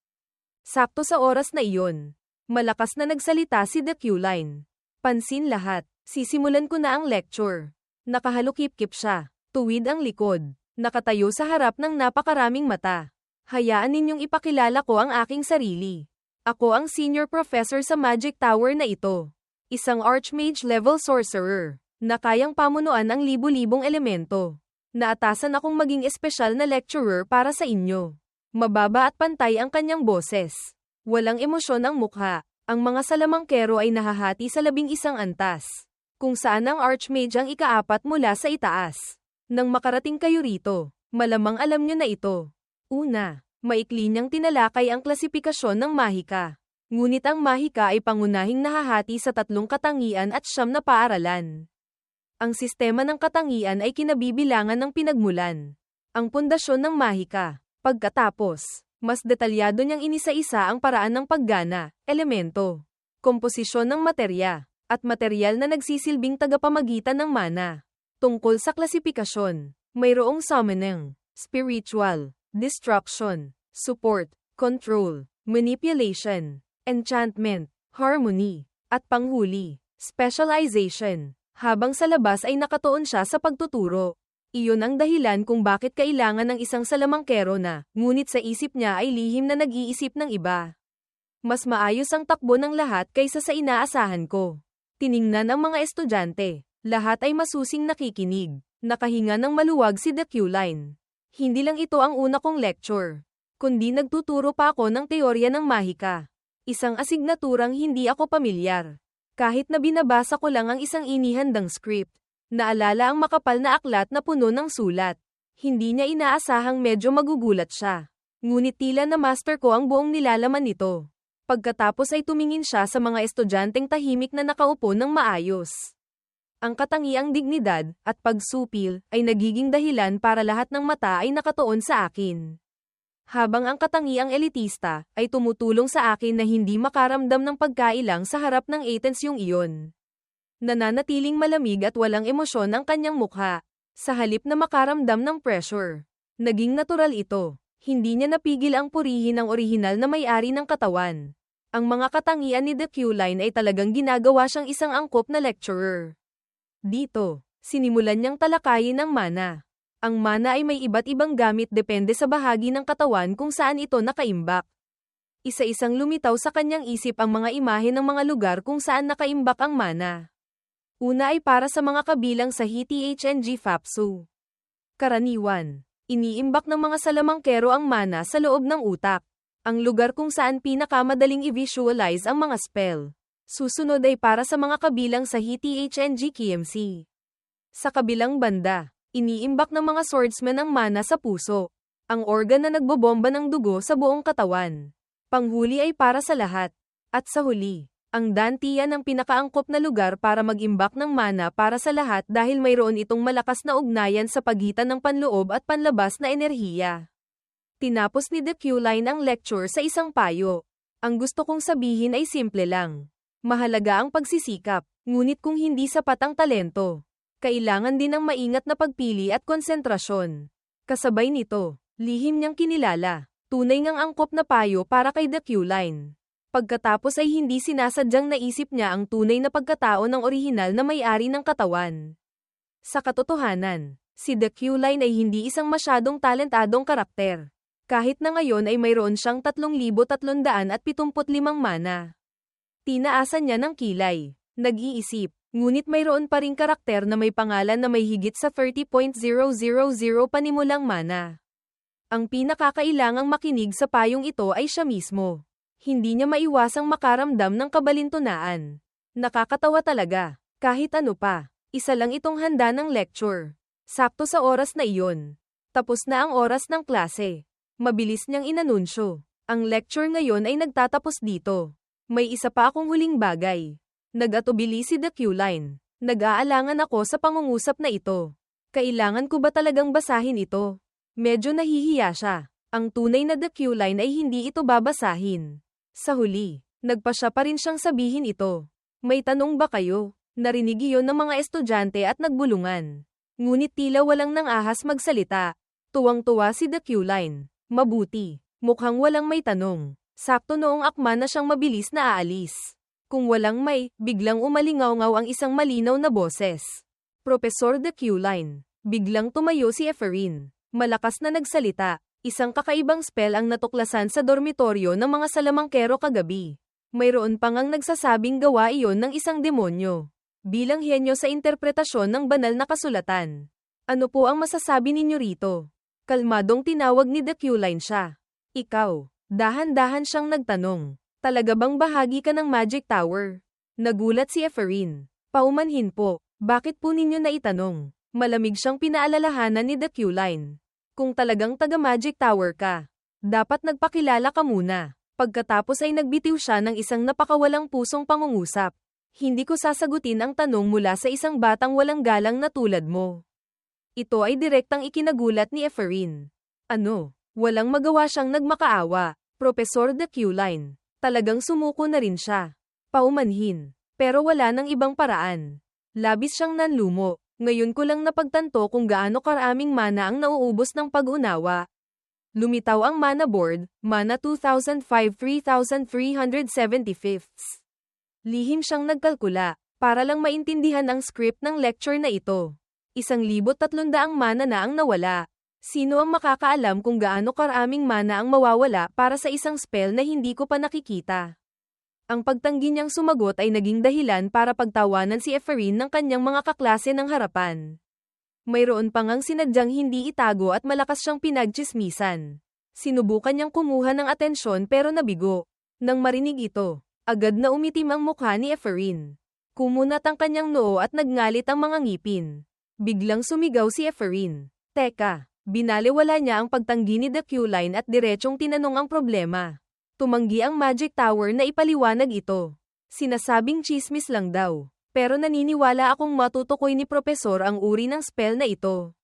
Sakto sa oras na iyon, malakas na nagsalita si The Q-Line. Pansin lahat, sisimulan ko na ang lecture. Nakahalukip-kip siya, tuwid ang likod, nakatayo sa harap ng napakaraming mata. Hayaan ninyong ipakilala ko ang aking sarili. Ako ang senior professor sa Magic Tower na ito. Isang Archmage-level sorcerer, na kayang pamunuan ang libu-libong elemento. Naatasan akong maging espesyal na lecturer para sa inyo. Mababa at pantay ang kanyang boses. Walang emosyon ang mukha. Ang mga salamangkero ay nahahati sa 11 antas. Kung saan ang Archmage ang ika-4 mula sa itaas. Nang makarating kayo rito, malamang alam nyo na ito. Una, maikli niyang tinalakay ang klasipikasyon ng mahika. Ngunit ang mahika ay pangunahing nahahati sa 3 katangian at 9 na paaralan. Ang sistema ng katangian ay kinabibilangan ng pinagmulan. Ang pundasyon ng mahika. Pagkatapos, mas detalyado niyang inisa-isa ang paraan ng paggana, elemento, komposisyon ng materya, at materyal na nagsisilbing tagapamagitan ng mana. Tungkol sa klasipikasyon, mayroong summoning, spiritual, destruction, support, control, manipulation, enchantment, harmony, at panghuli, specialization. Habang sa labas ay nakatuon siya sa pagtuturo. Iyon ang dahilan kung bakit kailangan ng isang salamangkero na, ngunit sa isip niya ay lihim na nag-iisip ng iba. Mas maayos ang takbo ng lahat kaysa sa inaasahan ko. Tiningnan ang mga estudyante. Lahat ay masusing nakikinig. Nakahinga ng maluwag si The Q-Line. Hindi lang ito ang una kong lecture, kundi nagtuturo pa ako ng teorya ng mahika. Isang asignaturang hindi ako pamilyar. Kahit na binabasa ko lang ang isang inihandang script, naalala ang makapal na aklat na puno ng sulat. Hindi niya inaasahang medyo magugulat siya. Ngunit tila na master ko ang buong nilalaman nito. Pagkatapos ay tumingin siya sa mga estudyanteng tahimik na nakaupo ng maayos. Ang katangiang dignidad at pagsupil ay nagiging dahilan para lahat ng mata ay nakatuon sa akin. Habang ang katangiang elitista ay tumutulong sa akin na hindi makaramdam ng pagkailang sa harap ng Athens yung iyon. Nananatiling malamig at walang emosyon ang kanyang mukha, sa halip na makaramdam ng pressure. Naging natural ito. Hindi niya napigil ang purihin ang orihinal na may-ari ng katawan. Ang mga katangian ni The Q-Line ay talagang ginagawa siyang isang angkop na lecturer. Dito, sinimulan niyang talakayin ang mana. Ang mana ay may iba't ibang gamit depende sa bahagi ng katawan kung saan ito nakaimbak. Isa-isang lumitaw sa kanyang isip ang mga imahe ng mga lugar kung saan nakaimbak ang mana. Una ay para sa mga kabilang sa HTHNG FAPSU. Karaniwan, iniimbak ng mga salamangkero ang mana sa loob ng utak. Ang lugar kung saan pinakamadaling i-visualize ang mga spell. Susunod ay para sa mga kabilang sa HTHNG KMC. Sa kabilang banda, iniimbak ng mga swordsman ang mana sa puso, ang organ na nagbobomba ng dugo sa buong katawan. Panghuli ay para sa lahat. At sa huli, ang dantian ang pinakaangkop na lugar para mag-imbak ng mana para sa lahat dahil mayroon itong malakas na ugnayan sa pagitan ng panloob at panlabas na enerhiya. Tinapos ni The Q-Line ang lecture sa isang payo. Ang gusto kong sabihin ay simple lang. Mahalaga ang pagsisikap, ngunit kung hindi sapat ang talento, kailangan din ng maingat na pagpili at konsentrasyon. Kasabay nito, lihim niyang kinilala, tunay ngang angkop na payo para kay The Q-Line. Pagkatapos ay hindi sinasadyang naisip niya ang tunay na pagkatao ng orihinal na may-ari ng katawan. Sa katotohanan, si The Q-Line ay hindi isang masyadong talentadong karakter. Kahit na ngayon ay mayroon siyang 3,375 mana. Tinaasan niya ng kilay, nag-iisip, ngunit mayroon pa ring karakter na may pangalan na may higit sa 30,000 panimulang mana. Ang pinakakailangang makinig sa payong ito ay siya mismo. Hindi niya maiwasang makaramdam ng kabalintunaan. Nakakatawa talaga, kahit ano pa. Isa lang itong handa ng lecture. Sakto sa oras na iyon. Tapos na ang oras ng klase. Mabilis niyang inanunsyo. Ang lecture ngayon ay nagtatapos dito. May isa pa akong huling bagay. Nag-atubili si The Q-Line. Nag-aalangan ako sa pangungusap na ito. Kailangan ko ba talagang basahin ito? Medyo nahihiya siya. Ang tunay na The Q-Line ay hindi ito babasahin. Sa huli, nagpa siya pa rin siyang sabihin ito. May tanong ba kayo? Narinig iyon ng mga estudyante at nagbulungan. Ngunit tila walang nang ahas magsalita. Tuwang-tuwa si The Q-Line. Mabuti. Mukhang walang may tanong. Sakto noong akma na siyang mabilis na aalis. Kung walang may, biglang umalingaw-ngaw ang isang malinaw na boses. Professor The Q-Line. Biglang tumayo si Efferin. Malakas na nagsalita. Isang kakaibang spell ang natuklasan sa dormitoryo ng mga salamangkero kagabi. Mayroon pang ang nagsasabing gawa iyon ng isang demonyo. Bilang henyo sa interpretasyon ng banal na kasulatan. Ano po ang masasabi ninyo rito? Kalmadong tinawag ni The Q-Line siya. Ikaw. Dahan-dahan siyang nagtanong. Talaga bang bahagi ka ng Magic Tower? Nagulat si Efferin. Paumanhin po. Bakit po ninyo naitanong? Malamig siyang pinaalalahanan ni The Q-Line. Kung talagang taga Magic Tower ka, dapat nagpakilala ka muna. Pagkatapos ay nagbitiw siya ng isang napakawalang pusong pangungusap. Hindi ko sasagutin ang tanong mula sa isang batang walang galang na tulad mo. Ito ay direktang ikinagulat ni Efferin. Ano? Walang magawa siyang nagmakaawa. Professor The Q-Line. Talagang sumuko na rin siya. Paumanhin. Pero wala nang ibang paraan. Labis siyang nanlumo. Ngayon ko lang napagtanto kung gaano karaming mana ang nauubos ng pag-unawa. Lumitaw ang mana board, mana 2005 3,375. Lihim siyang nagkalkula, para lang maintindihan ang script ng lecture na ito. 1,300 mana na ang nawala. Sino ang makakaalam kung gaano karaming mana ang mawawala para sa isang spell na hindi ko pa nakikita? Ang pagtanggi niyang sumagot ay naging dahilan para pagtawanan si Efferin ng kanyang mga kaklase ng harapan. Mayroon pang ang sinadyang hindi itago at malakas siyang pinagtsismisan. Sinubukan niyang kumuha ng atensyon pero nabigo. Nang marinig ito, agad na umitim ang mukha ni Efferin. Kumunat ang kanyang noo at nagngalit ang mga ngipin. Biglang sumigaw si Efferin. Teka! Binaliwala niya ang pagtanggi ni The Q-Line at diretsong tinanong ang problema. Tumanggi ang Magic Tower na ipaliwanag ito. Sinasabing chismis lang daw. Pero naniniwala akong matutukoy ni Profesor ang uri ng spell na ito.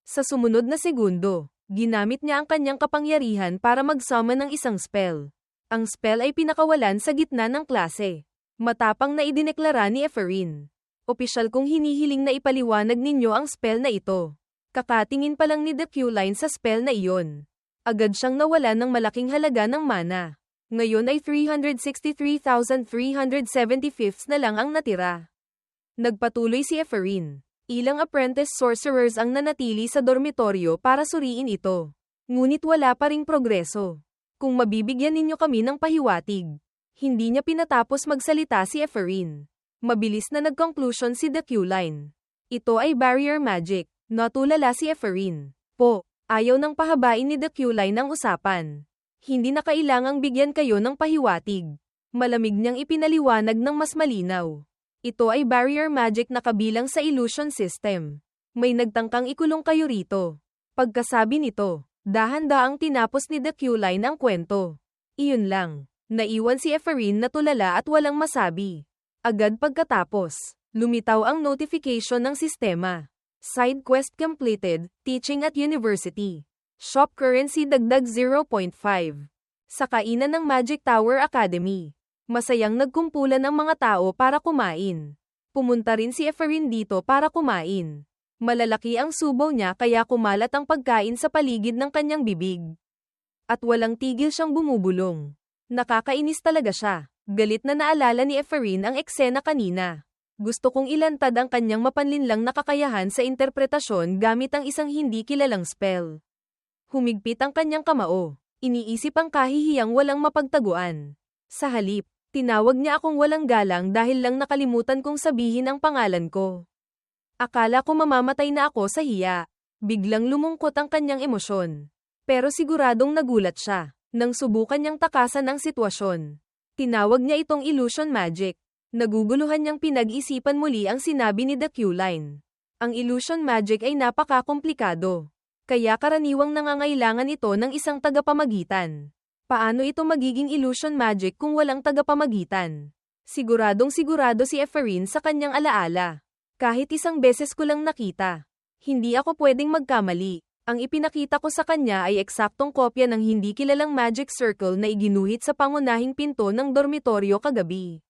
Sa sumunod na segundo, ginamit niya ang kanyang kapangyarihan para mag-summon ng isang spell. Ang spell ay pinakawalan sa gitna ng klase. Matapang na idineklara ni Efferin. Opisyal kong hinihiling na ipaliwanag ninyo ang spell na ito. Kakatingin pa lang ni The Q-Line sa spell na iyon. Agad siyang nawalan ng malaking halaga ng mana. Ngayon ay 363,375 na lang ang natira. Nagpatuloy si Efferin. Ilang apprentice sorcerers ang nanatili sa dormitoryo para suriin ito. Ngunit wala pa ring progreso. Kung mabibigyan ninyo kami ng pahiwatig. Hindi niya pinatapos magsalita si Efferin. Mabilis na nag-conclusion si The Q-Line. Ito ay barrier magic. Natulala si Efferin. Po, ayaw nang pahabain ni The Q-Line ang usapan. Hindi na kailangang bigyan kayo ng pahiwatig. Malamig niyang ipinaliwanag ng mas malinaw. Ito ay barrier magic na kabilang sa illusion system. May nagtangkang ikulong kayo rito. Pagkasabi nito, dahan-daang tinapos ni The Q-Line ang kwento. Iyon lang. Naiwan si Ephraim na tulala at walang masabi. Agad pagkatapos, lumitaw ang notification ng sistema. Side quest completed, teaching at university. Shop currency dagdag 0.5. Sa kainan ng Magic Tower Academy. Masayang nagkumpulan ang mga tao para kumain. Pumunta rin si Ephraim dito para kumain. Malalaki ang subaw niya kaya kumalat ang pagkain sa paligid ng kanyang bibig. At walang tigil siyang bumubulong. Nakakainis talaga siya. Galit na naalala ni Ephraim ang eksena kanina. Gusto kong ilantad ang kanyang mapanlinlang na kakayahan sa interpretasyon gamit ang isang hindi kilalang spell. Humigpit ang kanyang kamao. Iniisip ang kahihiyang walang mapagtaguan. Sa halip, tinawag niya akong walang galang dahil lang nakalimutan kong sabihin ang pangalan ko. Akala ko mamamatay na ako sa hiya. Biglang lumungkot ang kanyang emosyon. Pero siguradong nagulat siya nang subukan niyang takasan ang sitwasyon. Tinawag niya itong illusion magic. Naguguluhan niyang pinag-isipan muli ang sinabi ni The Q-Line. Ang illusion magic ay napaka-komplikado. Kaya karaniwang nangangailangan ito ng isang tagapamagitan. Paano ito magiging illusion magic kung walang tagapamagitan? Siguradong sigurado si Ephraim sa kanyang alaala. Kahit isang beses ko lang nakita. Hindi ako pwedeng magkamali. Ang ipinakita ko sa kanya ay eksaktong kopya ng hindi kilalang magic circle na iginuhit sa pangunahing pinto ng dormitoryo kagabi.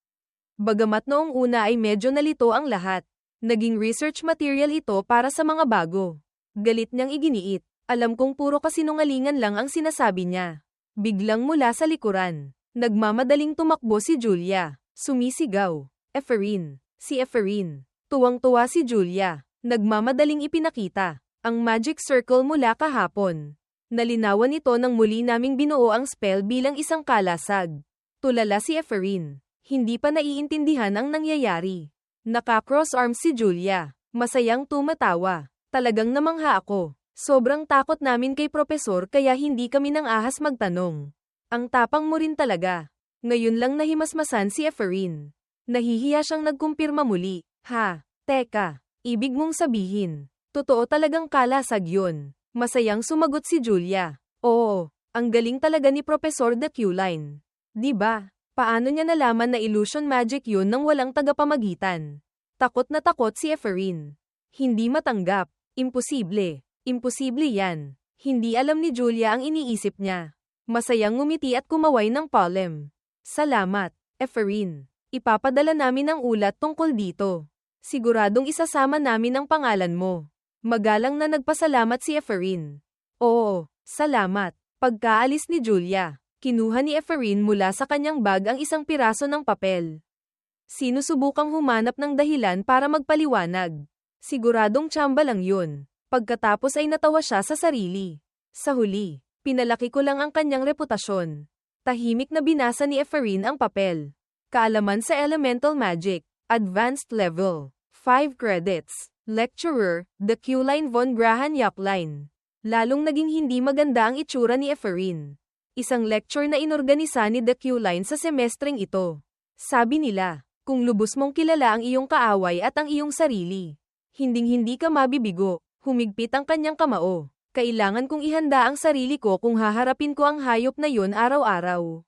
Bagamat noong una ay medyo nalito ang lahat. Naging research material ito para sa mga bago. Galit niyang iginiit. Alam kong puro kasinungalingan lang ang sinasabi niya. Biglang mula sa likuran. Nagmamadaling tumakbo si Julia. Sumisigaw. Ephraim. Si Ephraim. Tuwang-tuwa si Julia. Nagmamadaling ipinakita ang magic circle mula kahapon. Nalinawan ito nang muli naming binuo ang spell bilang isang kalasag. Tulala si Ephraim. Hindi pa naiintindihan ang nangyayari. Naka-cross arms si Julia. Masayang tumatawa. Talagang namangha ako. Sobrang takot namin kay Propesor kaya hindi kami nang ahas magtanong. Ang tapang mo rin talaga. Ngayon lang nahimasmasan si Ephraim. Nahihiya siyang nagkumpirma muli. Ha, teka, ibig mong sabihin. Totoo talagang kalasag yun. Masayang sumagot si Julia. Oo, ang galing talaga ni Professor The Q-Line. Diba? Paano niya nalaman na illusion magic yun nang walang tagapamagitan? Takot na takot si Ephraim. Hindi matanggap. Imposible. Imposible yan. Hindi alam ni Julia ang iniisip niya. Masayang ngumiti at kumaway ng palem. Salamat, Ephraim. Ipapadala namin ang ulat tungkol dito. Siguradong isasama namin ang pangalan mo. Magalang na nagpasalamat si Ephraim. Oo, salamat. Pagkaalis ni Julia, kinuha ni Ephraim mula sa kanyang bag ang isang piraso ng papel. Sinusubukang humanap ng dahilan para magpaliwanag. Siguradong tsamba lang yun. Pagkatapos ay natawa siya sa sarili. Sa huli, pinalaki ko lang ang kanyang reputasyon. Tahimik na binasa ni Ephraim ang papel. Kaalaman sa elemental magic. Advanced level. 5 credits. Lecturer, The Q-Line von Grahan Yapline. Lalong naging hindi maganda ang itsura ni Ephraim. Isang lecture na inorganisa ni The Q-Line sa semestreng ito. Sabi nila, kung lubos mong kilala ang iyong kaaway at ang iyong sarili. Hinding-hindi ka mabibigo. Humigpit ang kanyang kamao. Kailangan kong ihanda ang sarili ko kung haharapin ko ang hayop na yun araw-araw.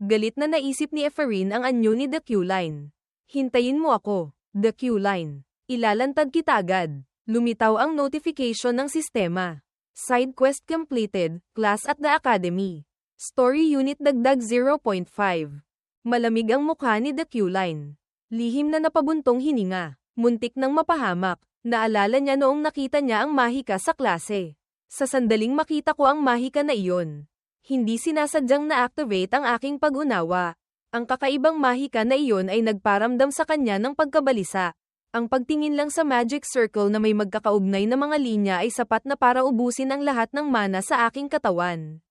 Galit na naisip ni Ephraim ang anyo ni The Q-Line. Hintayin mo ako, The Q-Line. Ilalantad kita agad. Lumitaw ang notification ng sistema. Side quest completed, class at the academy. Story unit dagdag 0.5. Malamig ang mukha ni The Q-Line. Lihim na napabuntong hininga. Muntik nang mapahamak. Naalala niya noong nakita niya ang mahika sa klase. Sa sandaling makita ko ang mahika na iyon. Hindi sinasadyang na-activate ang aking pag-unawa. Ang kakaibang mahika na iyon ay nagparamdam sa kanya ng pagkabalisa. Ang pagtingin lang sa magic circle na may magkakaugnay na mga linya ay sapat na para ubusin ang lahat ng mana sa aking katawan.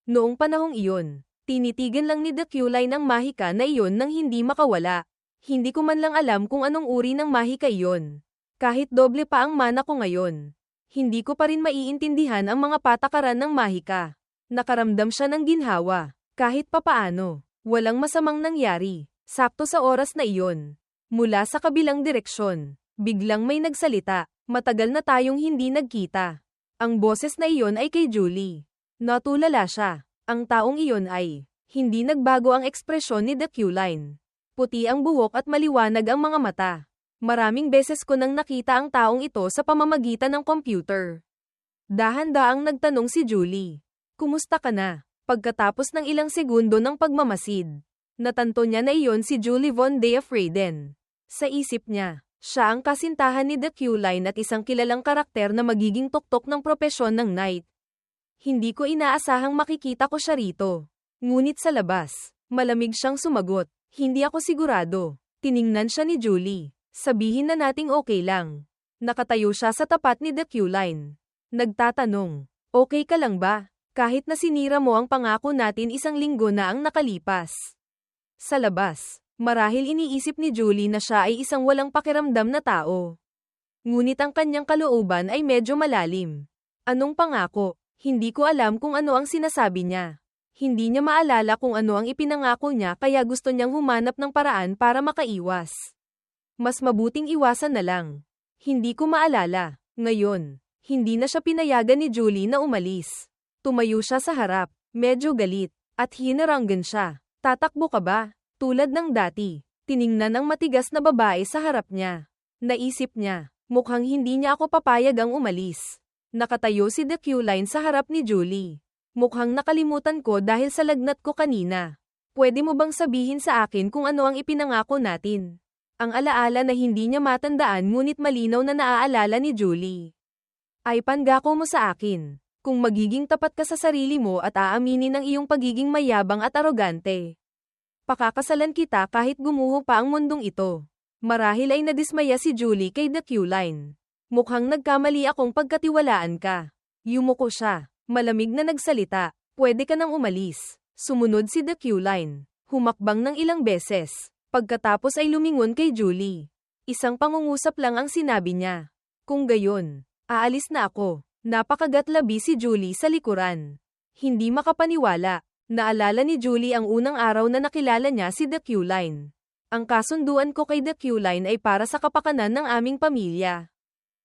Noong panahong iyon, tinitigan lang ni The Q-Line ang mahika na iyon nang hindi makawala. Hindi ko man lang alam kung anong uri ng mahika iyon. Kahit doble pa ang mana ko ngayon. Hindi ko pa rin maiintindihan ang mga patakaran ng mahika. Nakaramdam siya ng ginhawa. Kahit papaano, Walang masamang nangyari. Sakto sa oras na iyon. Mula sa kabilang direksyon, biglang may nagsalita. Matagal na tayong hindi nagkita. Ang boses na iyon ay kay Julie. Natulala siya. Ang taong iyon ay, hindi nagbago ang ekspresyon ni The Q-Line. Puti ang buhok at maliwanag ang mga mata. Maraming beses ko nang nakita ang taong ito sa pamamagitan ng computer. Dahan-daang nagtanong si Julie. Kumusta ka na? Pagkatapos ng ilang segundo ng pagmamasid, natanto niya na iyon si Julie Von de Freyden. Sa isip niya, siya ang kasintahan ni The Q-Line at isang kilalang karakter na magiging tuktok ng propesyon ng Knight. Hindi ko inaasahang makikita ko siya rito. Ngunit sa labas, malamig siyang sumagot. Hindi ako sigurado. Tiningnan siya ni Julie. Sabihin na nating okay lang. Nakatayo siya sa tapat ni The Q-Line. Nagtatanong, okay ka lang ba? Kahit na sinira mo ang pangako natin isang linggo na ang nakalipas. Sa labas, marahil iniisip ni Julie na siya ay isang walang pakiramdam na tao. Ngunit ang kanyang kalooban ay medyo malalim. Anong pangako? Hindi ko alam kung ano ang sinasabi niya. Hindi niya maalala kung ano ang ipinangako niya kaya gusto niyang humanap ng paraan para makaiwas. Mas mabuting iwasan na lang. Hindi ko maalala. Ngayon, hindi na siya pinayagan ni Julie na umalis. Tumayo siya sa harap, medyo galit, at hinaranggan siya. Tatakbo ka ba? Tulad ng dati. Tiningnan ang matigas na babae sa harap niya. Naisip niya, mukhang hindi niya ako papayag ang umalis. Nakatayo si The Q-Line sa harap ni Julie. Mukhang nakalimutan ko dahil sa lagnat ko kanina. Pwede mo bang sabihin sa akin kung ano ang ipinangako natin? Ang alaala na hindi niya matandaan ngunit malinaw na naaalala ni Julie. Ay pangako mo sa akin. Kung magiging tapat ka sa sarili mo at aaminin ang iyong pagiging mayabang at arogante. Pakakasalan kita kahit gumuho pa ang mundong ito. Marahil ay nadismaya si Julie kay The Q-Line. Mukhang nagkamali akong pagkatiwalaan ka. Yumuko siya. Malamig na nagsalita. Pwede ka nang umalis. Sumunod si The Q-Line. Humakbang ng ilang beses. Pagkatapos ay lumingon kay Julie. Isang pangungusap lang ang sinabi niya. Kung gayon, aalis na ako. Napakagatlabi si Julie sa likuran. Hindi makapaniwala. Naalala ni Julie ang unang araw na nakilala niya si The Q-Line. Ang kasunduan ko kay The Q-Line ay para sa kapakanan ng aming pamilya.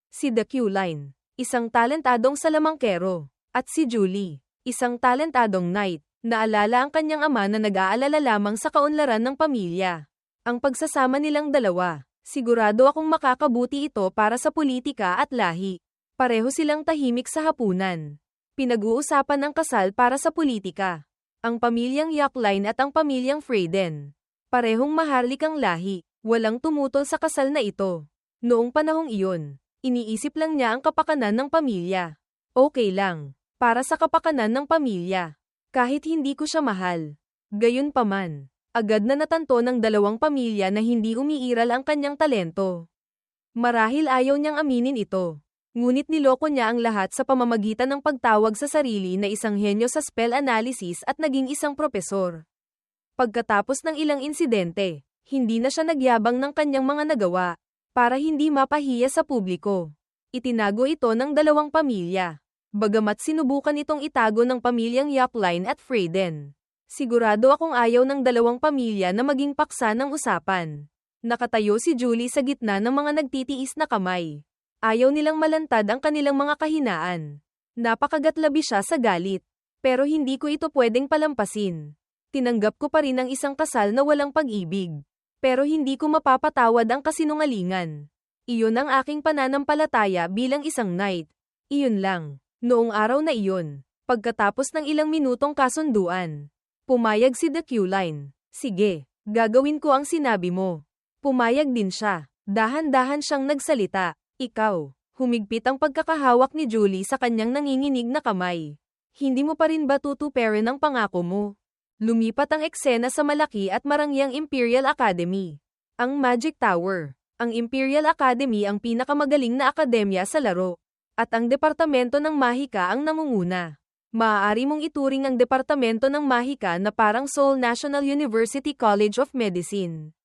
Si The Q-Line, isang talentadong salamangkero. At si Julie, isang talentadong knight. Naalala ang kanyang ama na nag-aalala lamang sa kaunlaran ng pamilya. Ang pagsasama nilang dalawa, sigurado akong makakabuti ito para sa politika at lahi. Pareho silang tahimik sa hapunan. Pinag-uusapan ang kasal para sa politika. Ang pamilyang Yak-Line at ang pamilyang Freyden. Parehong maharlik ang lahi. Walang tumutol sa kasal na ito. Noong panahong iyon, iniisip lang niya ang kapakanan ng pamilya. Okay lang. Para sa kapakanan ng pamilya. Kahit hindi ko siya mahal. Gayunpaman, agad na natanto ng dalawang pamilya na hindi umiiral ang kanyang talento. Marahil ayaw niyang aminin ito. Ngunit niloko niya ang lahat sa pamamagitan ng pagtawag sa sarili na isang henyo sa spell analysis at naging isang propesor. Pagkatapos ng ilang insidente, hindi na siya nagyabang ng kanyang mga nagawa, para hindi mapahiya sa publiko. Itinago ito ng dalawang pamilya. Bagamat sinubukan itong itago ng pamilyang Yak-Line at Freyden. Sigurado akong ayaw ng dalawang pamilya na maging paksa ng usapan. Nakatayo si Julie sa gitna ng mga nagtitiis na kamay. Ayaw nilang malantad ang kanilang mga kahinaan. Napakagatlabi siya sa galit. Pero hindi ko ito pwedeng palampasin. Tinanggap ko pa rin ang isang kasal na walang pag-ibig. Pero hindi ko mapapatawad ang kasinungalingan. Iyon ang aking pananampalataya bilang isang knight. Iyon lang. Noong araw na iyon, pagkatapos ng ilang minutong kasunduan, pumayag si The Q-Line. Sige, gagawin ko ang sinabi mo. Pumayag din siya. Dahan-dahan siyang nagsalita. Ikaw, humigpit ang pagkakahawak ni Julie sa kanyang nanginginig na kamay. Hindi mo pa rin ba tutuparin ang pangako mo? Lumipat ang eksena sa malaki at marangyang Imperial Academy. Ang Magic Tower. Ang Imperial Academy ang pinakamagaling na akademya sa laro. At ang Departamento ng Mahika ang namunguna. Maaari mong ituring ang Departamento ng Mahika na parang Seoul National University College of Medicine.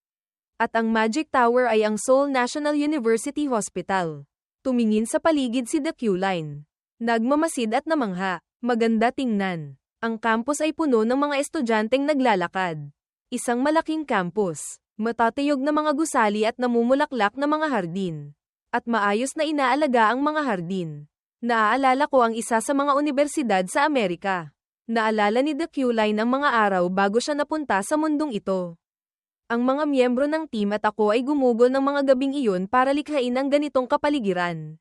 At ang Magic Tower ay ang Seoul National University Hospital. Tumingin sa paligid si The Q-Line. Nagmamasid at namangha. Maganda tingnan. Ang campus ay puno ng mga estudyanteng naglalakad. Isang malaking campus, matatayog na mga gusali at namumulaklak na mga hardin. At maayos na inaalaga ang mga hardin. Naaalala ko ang isa sa mga universidad sa Amerika. Naalala ni The Q-Line ang mga araw bago siya napunta sa mundong ito. Ang mga miyembro ng team at ako ay gumugol ng mga gabing iyon para likhain ang ganitong kapaligiran.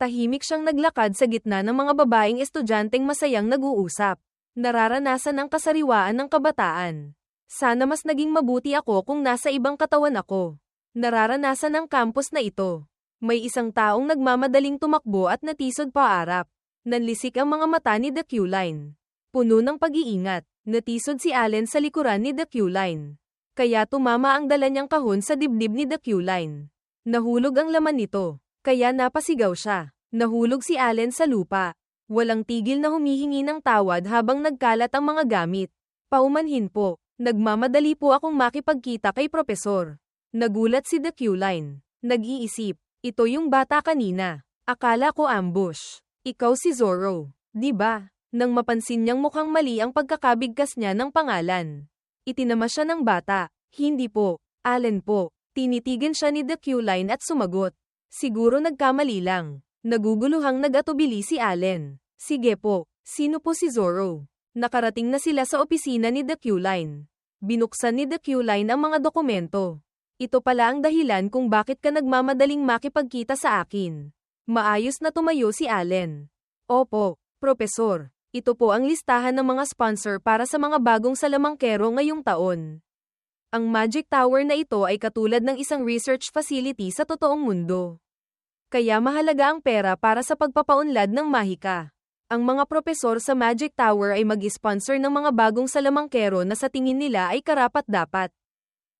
Tahimik siyang naglakad sa gitna ng mga babaeng estudyanteng masayang nag-uusap. Nararanasan ang kasariwaan ng kabataan. Sana mas naging mabuti ako kung nasa ibang katawan ako. Nararanasan ang campus na ito. May isang taong nagmamadaling tumakbo at natisod paarap. Nanlisik ang mga mata ni The Q-Line. Puno ng pag-iingat, natisod si Allen sa likuran ni The Q-Line. Kaya tumama ang dala niyang kahon sa dibdib ni The Q-Line. Nahulog ang laman nito, kaya napasigaw siya. Nahulog si Allen sa lupa. Walang tigil na humihingi ng tawad habang nagkalat ang mga gamit. Paumanhin po. Nagmamadali po akong makipagkita kay Propesor. Nagulat si The Q-Line. Nag-iisip, ito yung bata kanina. Akala ko ambush. Ikaw si Zoro, di ba? Nang mapansin niyang mukhang mali ang pagkakabigkas niya ng pangalan. Itinama siya ng bata. Hindi po, Allen po. Tinitigan siya ni The Q-Line at sumagot. Siguro nagkamali lang. Naguguluhang nag-atubili si Allen. Sige po, sino po si Zoro? Nakarating na sila sa opisina ni The Q-Line. Binuksan ni The Q-Line ang mga dokumento. Ito pala ang dahilan kung bakit ka nagmamadaling makipagkita sa akin. Maayos na tumayo si Allen. Opo, Propesor. Ito po ang listahan ng mga sponsor para sa mga bagong salamangkero ngayong taon. Ang Magic Tower na ito ay katulad ng isang research facility sa totoong mundo. Kaya mahalaga ang pera para sa pagpapaunlad ng mahika. Ang mga propesor sa Magic Tower ay mag-sponsor ng mga bagong salamangkero na sa tingin nila ay karapat-dapat.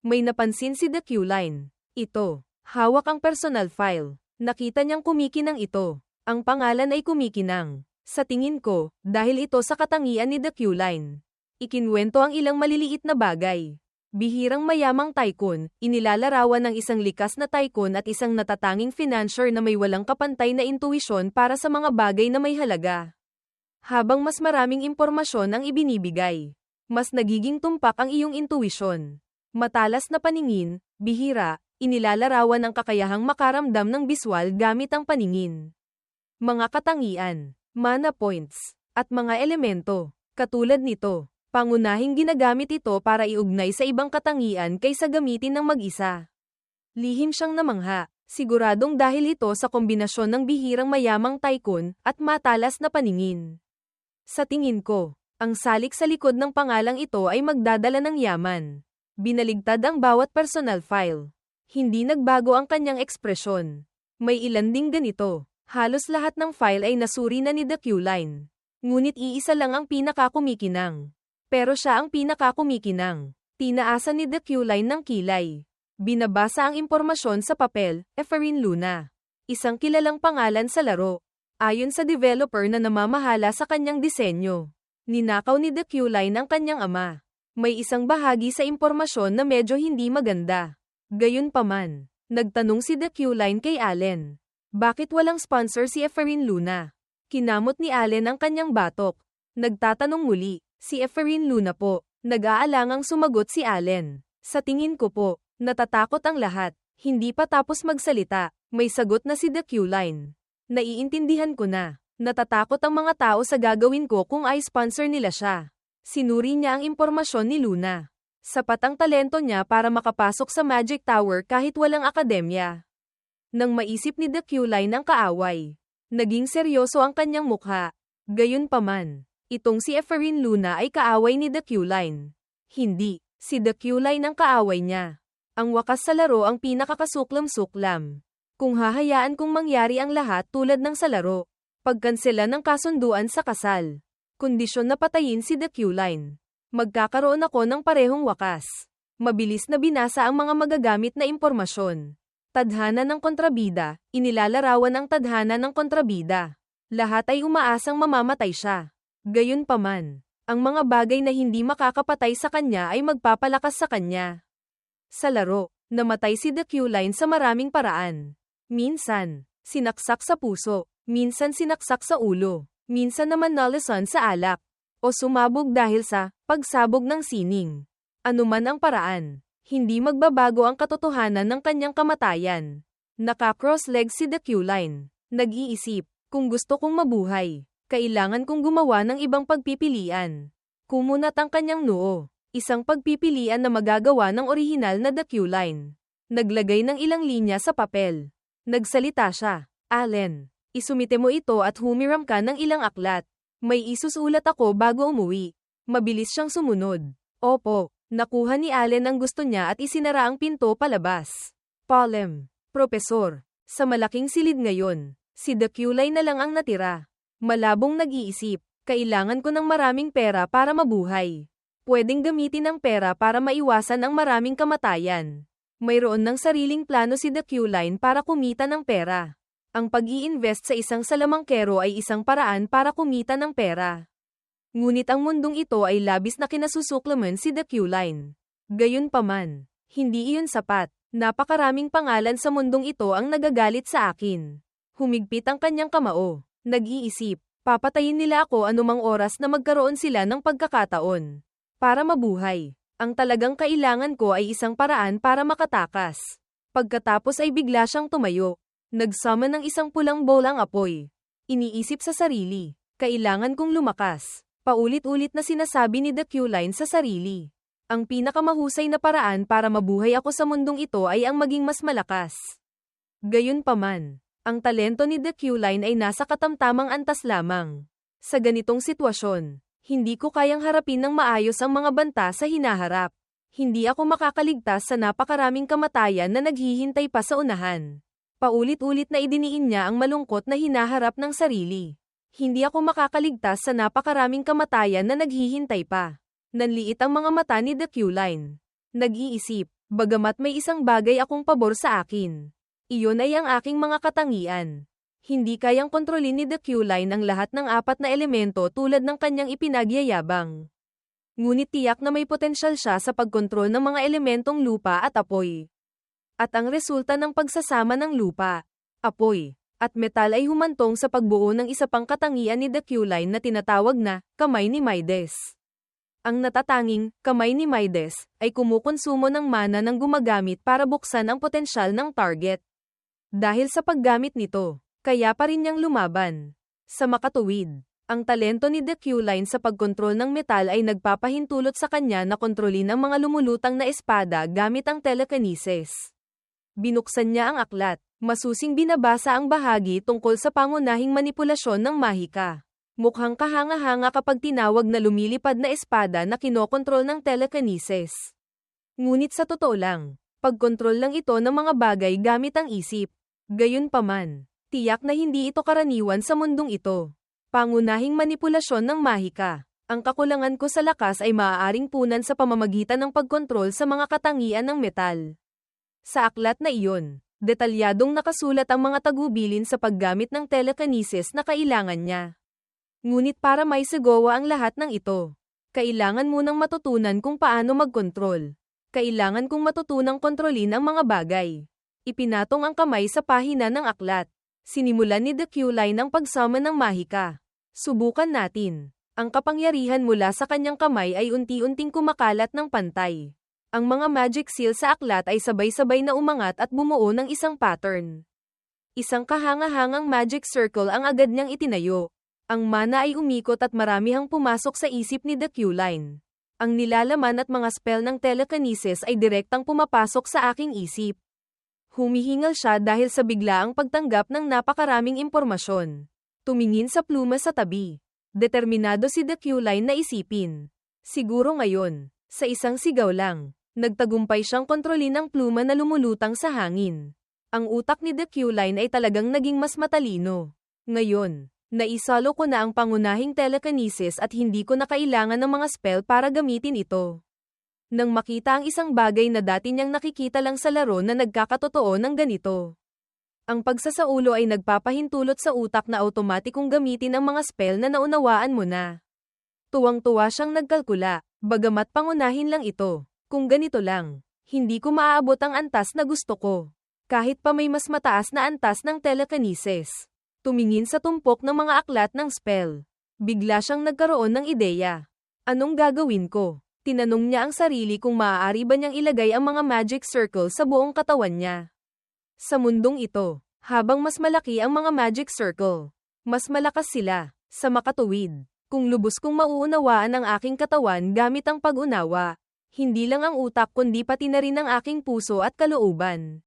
May napansin si The Q-Line. Ito. Hawak ang personal file. Nakita niyang kumikinang ito. Ang pangalan ay kumikinang. Sa tingin ko, dahil ito sa katangian ni The Q-Line. Ikinwento ang ilang maliliit na bagay. Bihirang mayamang tycoon, inilalarawan ng isang likas na tycoon at isang natatanging financier na may walang kapantay na intuisyon para sa mga bagay na may halaga. Habang mas maraming impormasyon ang ibinibigay, mas nagiging tumpak ang iyong intuisyon. Matalas na paningin, bihira, inilalarawan ang kakayahang makaramdam ng biswal gamit ang paningin. Mga katangian, mana points, at mga elemento, katulad nito, pangunahing ginagamit ito para iugnay sa ibang katangian kaysa gamitin ng mag-isa. Lihim siyang namangha, siguradong dahil ito sa kombinasyon ng bihirang mayamang tycoon at matalas na paningin. Sa tingin ko, ang salik sa likod ng pangalang ito ay magdadala ng yaman. Binaligtad ang bawat personal file. Hindi nagbago ang kanyang ekspresyon. May ilan ding ganito. Halos lahat ng file ay nasuri na ni The Q-Line. Ngunit iisa lang ang pinakakumikinang. Pero siya ang pinakakumikinang. Tinaasan ni The Q-Line ng kilay. Binabasa ang impormasyon sa papel, Efrain Luna. Isang kilalang pangalan sa laro. Ayon sa developer na namamahala sa kanyang disenyo. Ninakaw ni The Q-Line ang kanyang ama. May isang bahagi sa impormasyon na medyo hindi maganda. Gayunpaman, nagtanong si The Q-Line kay Allen. Bakit walang sponsor si Efrain Luna? Kinamot ni Allen ang kanyang batok. Nagtatanong muli, si Efrain Luna po. Nag-aalangang sumagot si Allen. Sa tingin ko po, natatakot ang lahat. Hindi pa tapos magsalita, may sagot na si The Q-Line. Naiintindihan ko na. Natatakot ang mga tao sa gagawin ko kung ay sponsor nila siya. Sinuri niya ang impormasyon ni Luna. Sapat ang talento niya para makapasok sa Magic Tower kahit walang akademya. Nang maisip ni The Q-Line ang kaaway, naging seryoso ang kanyang mukha. Gayunpaman, itong si Efrain Luna ay kaaway ni The Q-Line. Hindi, si The Q-Line ang kaaway niya. Ang wakas sa laro ang pinakakasuklam-suklam. Kung hahayaan kong mangyari ang lahat tulad ng sa laro, pagkansela ng kasunduan sa kasal, kondisyon na patayin si The Q-Line, magkakaroon ako ng parehong wakas. Mabilis na binasa ang mga magagamit na impormasyon. Tadhana ng kontrabida, inilalarawan ang tadhana ng kontrabida. Lahat ay umaasang mamamatay siya. Gayunpaman, ang mga bagay na hindi makakapatay sa kanya ay magpapalakas sa kanya. Sa laro, namatay si The Q-Line sa maraming paraan. Minsan, sinaksak sa puso, minsan sinaksak sa ulo, minsan naman nalason sa alak, o sumabog dahil sa pagsabog ng sining. Anuman ang paraan, hindi magbabago ang katotohanan ng kanyang kamatayan. Naka-cross-leg si The Q-Line. Nag-iisip, kung gusto kong mabuhay, kailangan kong gumawa ng ibang pagpipilian. Kumunat ang kanyang noo. Isang pagpipilian na magagawa ng orihinal na The Q-Line. Naglagay ng ilang linya sa papel. Nagsalita siya. Allen, isumite mo ito at humiram ka ng ilang aklat. May isusulat ako bago umuwi. Mabilis siyang sumunod. Opo, nakuha ni Allen ang gusto niya at isinara ang pinto palabas. Palem, Profesor, sa malaking silid ngayon, si The Q-Line na lang ang natira. Malabong nag-iisip, kailangan ko ng maraming pera para mabuhay. Pwedeng gamitin ang pera para maiwasan ang maraming kamatayan. Mayroon ng sariling plano si The Q-Line para kumita ng pera. Ang pag-i-invest sa isang salamangkero ay isang paraan para kumita ng pera. Ngunit ang mundong ito ay labis na kinasusuklaman si The Q-Line. Gayunpaman, hindi iyon sapat. Napakaraming pangalan sa mundong ito ang nagagalit sa akin. Humigpit ang kanyang kamao. Nag-iisip, papatayin nila ako anumang oras na magkaroon sila ng pagkakataon. Para mabuhay, ang talagang kailangan ko ay isang paraan para makatakas. Pagkatapos ay bigla siyang tumayo. Nagsama ng isang pulang bolang apoy. Iniisip sa sarili, kailangan kong lumakas. Paulit-ulit na sinasabi ni The Q-Line sa sarili. Ang pinakamahusay na paraan para mabuhay ako sa mundong ito ay ang maging mas malakas. Gayunpaman, ang talento ni The Q-Line ay nasa katamtamang antas lamang. Sa ganitong sitwasyon, hindi ko kayang harapin ng maayos ang mga banta sa hinaharap. Hindi ako makakaligtas sa napakaraming kamatayan na naghihintay pa sa unahan. Paulit-ulit na idiniin niya ang malungkot na hinaharap ng sarili. Hindi ako makakaligtas sa napakaraming kamatayan na naghihintay pa. Nanliit ang mga mata ni The Q-Line. Nag-iisip, bagamat may isang bagay akong pabor sa akin. Iyon ay ang aking mga katangian. Hindi kayang kontrolin ni The Q-Line ang lahat ng apat na elemento tulad ng kanyang ipinagyayabang. Ngunit tiyak na may potensyal siya sa pagkontrol ng mga elementong lupa at apoy. At ang resulta ng pagsasama ng lupa, apoy, at metal ay humantong sa pagbuo ng isa pang katangian ni The Q-Line na tinatawag na kamay ni Midas. Ang natatanging kamay ni Midas ay kumukonsumo ng mana ng gumagamit para buksan ang potensyal ng target. Dahil sa paggamit nito, kaya pa rin niyang lumaban. Sa makatuwid, ang talento ni The Q-Line sa pagkontrol ng metal ay nagpapahintulot sa kanya na kontrolin ang mga lumulutang na espada gamit ang telekinesis. Binuksan niya ang aklat, masusing binabasa ang bahagi tungkol sa pangunahing manipulasyon ng mahika. Mukhang kahanga-hanga kapag tinawag na lumilipad na espada na kinokontrol ng telekinesis. Ngunit sa totoo lang, pagkontrol lang ito ng mga bagay gamit ang isip. Gayunpaman, tiyak na hindi ito karaniwan sa mundong ito. Pangunahing manipulasyon ng mahika. Ang kakulangan ko sa lakas ay maaaring punan sa pamamagitan ng pagkontrol sa mga katangian ng metal. Sa aklat na iyon, detalyadong nakasulat ang mga tagubilin sa paggamit ng telekinesis na kailangan niya. Ngunit para may sagawa ang lahat ng ito, kailangan munang matutunan kung paano magkontrol. Kailangan kong matutunang kontrolin ang mga bagay. Ipinatong ang kamay sa pahina ng aklat. Sinimulan ni The Q-Line ang pagsama ng mahika. Subukan natin. Ang kapangyarihan mula sa kanyang kamay ay unti-unting kumakalat ng pantay. Ang mga magic seal sa aklat ay sabay-sabay na umangat at bumuo ng isang pattern. Isang kahanga-hangang magic circle ang agad niyang itinayo. Ang mana ay umikot at maramihang pumasok sa isip ni The Q-Line. Ang nilalaman at mga spell ng telekinesis ay direktang pumapasok sa aking isip. Humihingal siya dahil sa biglaang pagtanggap ng napakaraming impormasyon. Tumingin sa pluma sa tabi. Determinado si The Q-Line na isipin. Siguro ngayon, sa isang sigaw lang, nagtagumpay siyang kontrolin ang pluma na lumulutang sa hangin. Ang utak ni The Q-Line ay talagang naging mas matalino. Ngayon, naisalo ko na ang pangunahing telekinesis at hindi ko na kailangan ng mga spell para gamitin ito. Nang makita ang isang bagay na dati niyang nakikita lang sa laro na nagkakatotoo ng ganito. Ang pagsasaulo ay nagpapahintulot sa utak na automatikong gamitin ang mga spell na naunawaan mo na. Tuwang-tuwa siyang nagkalkula, bagamat pangunahin lang ito. Kung ganito lang, hindi ko maaabot ang antas na gusto ko. Kahit pa may mas mataas na antas ng telekinesis. Tumingin sa tumpok ng mga aklat ng spell. Bigla siyang nagkaroon ng ideya. Anong gagawin ko? Tinanong niya ang sarili kung maaari ba niyang ilagay ang mga magic circle sa buong katawan niya. Sa mundong ito, habang mas malaki ang mga magic circle, mas malakas sila. Sa makatuwid, kung lubos kong mauunawaan ang aking katawan gamit ang pag-unawa, hindi lang ang utak kundi pati na rin ang aking puso at kalooban.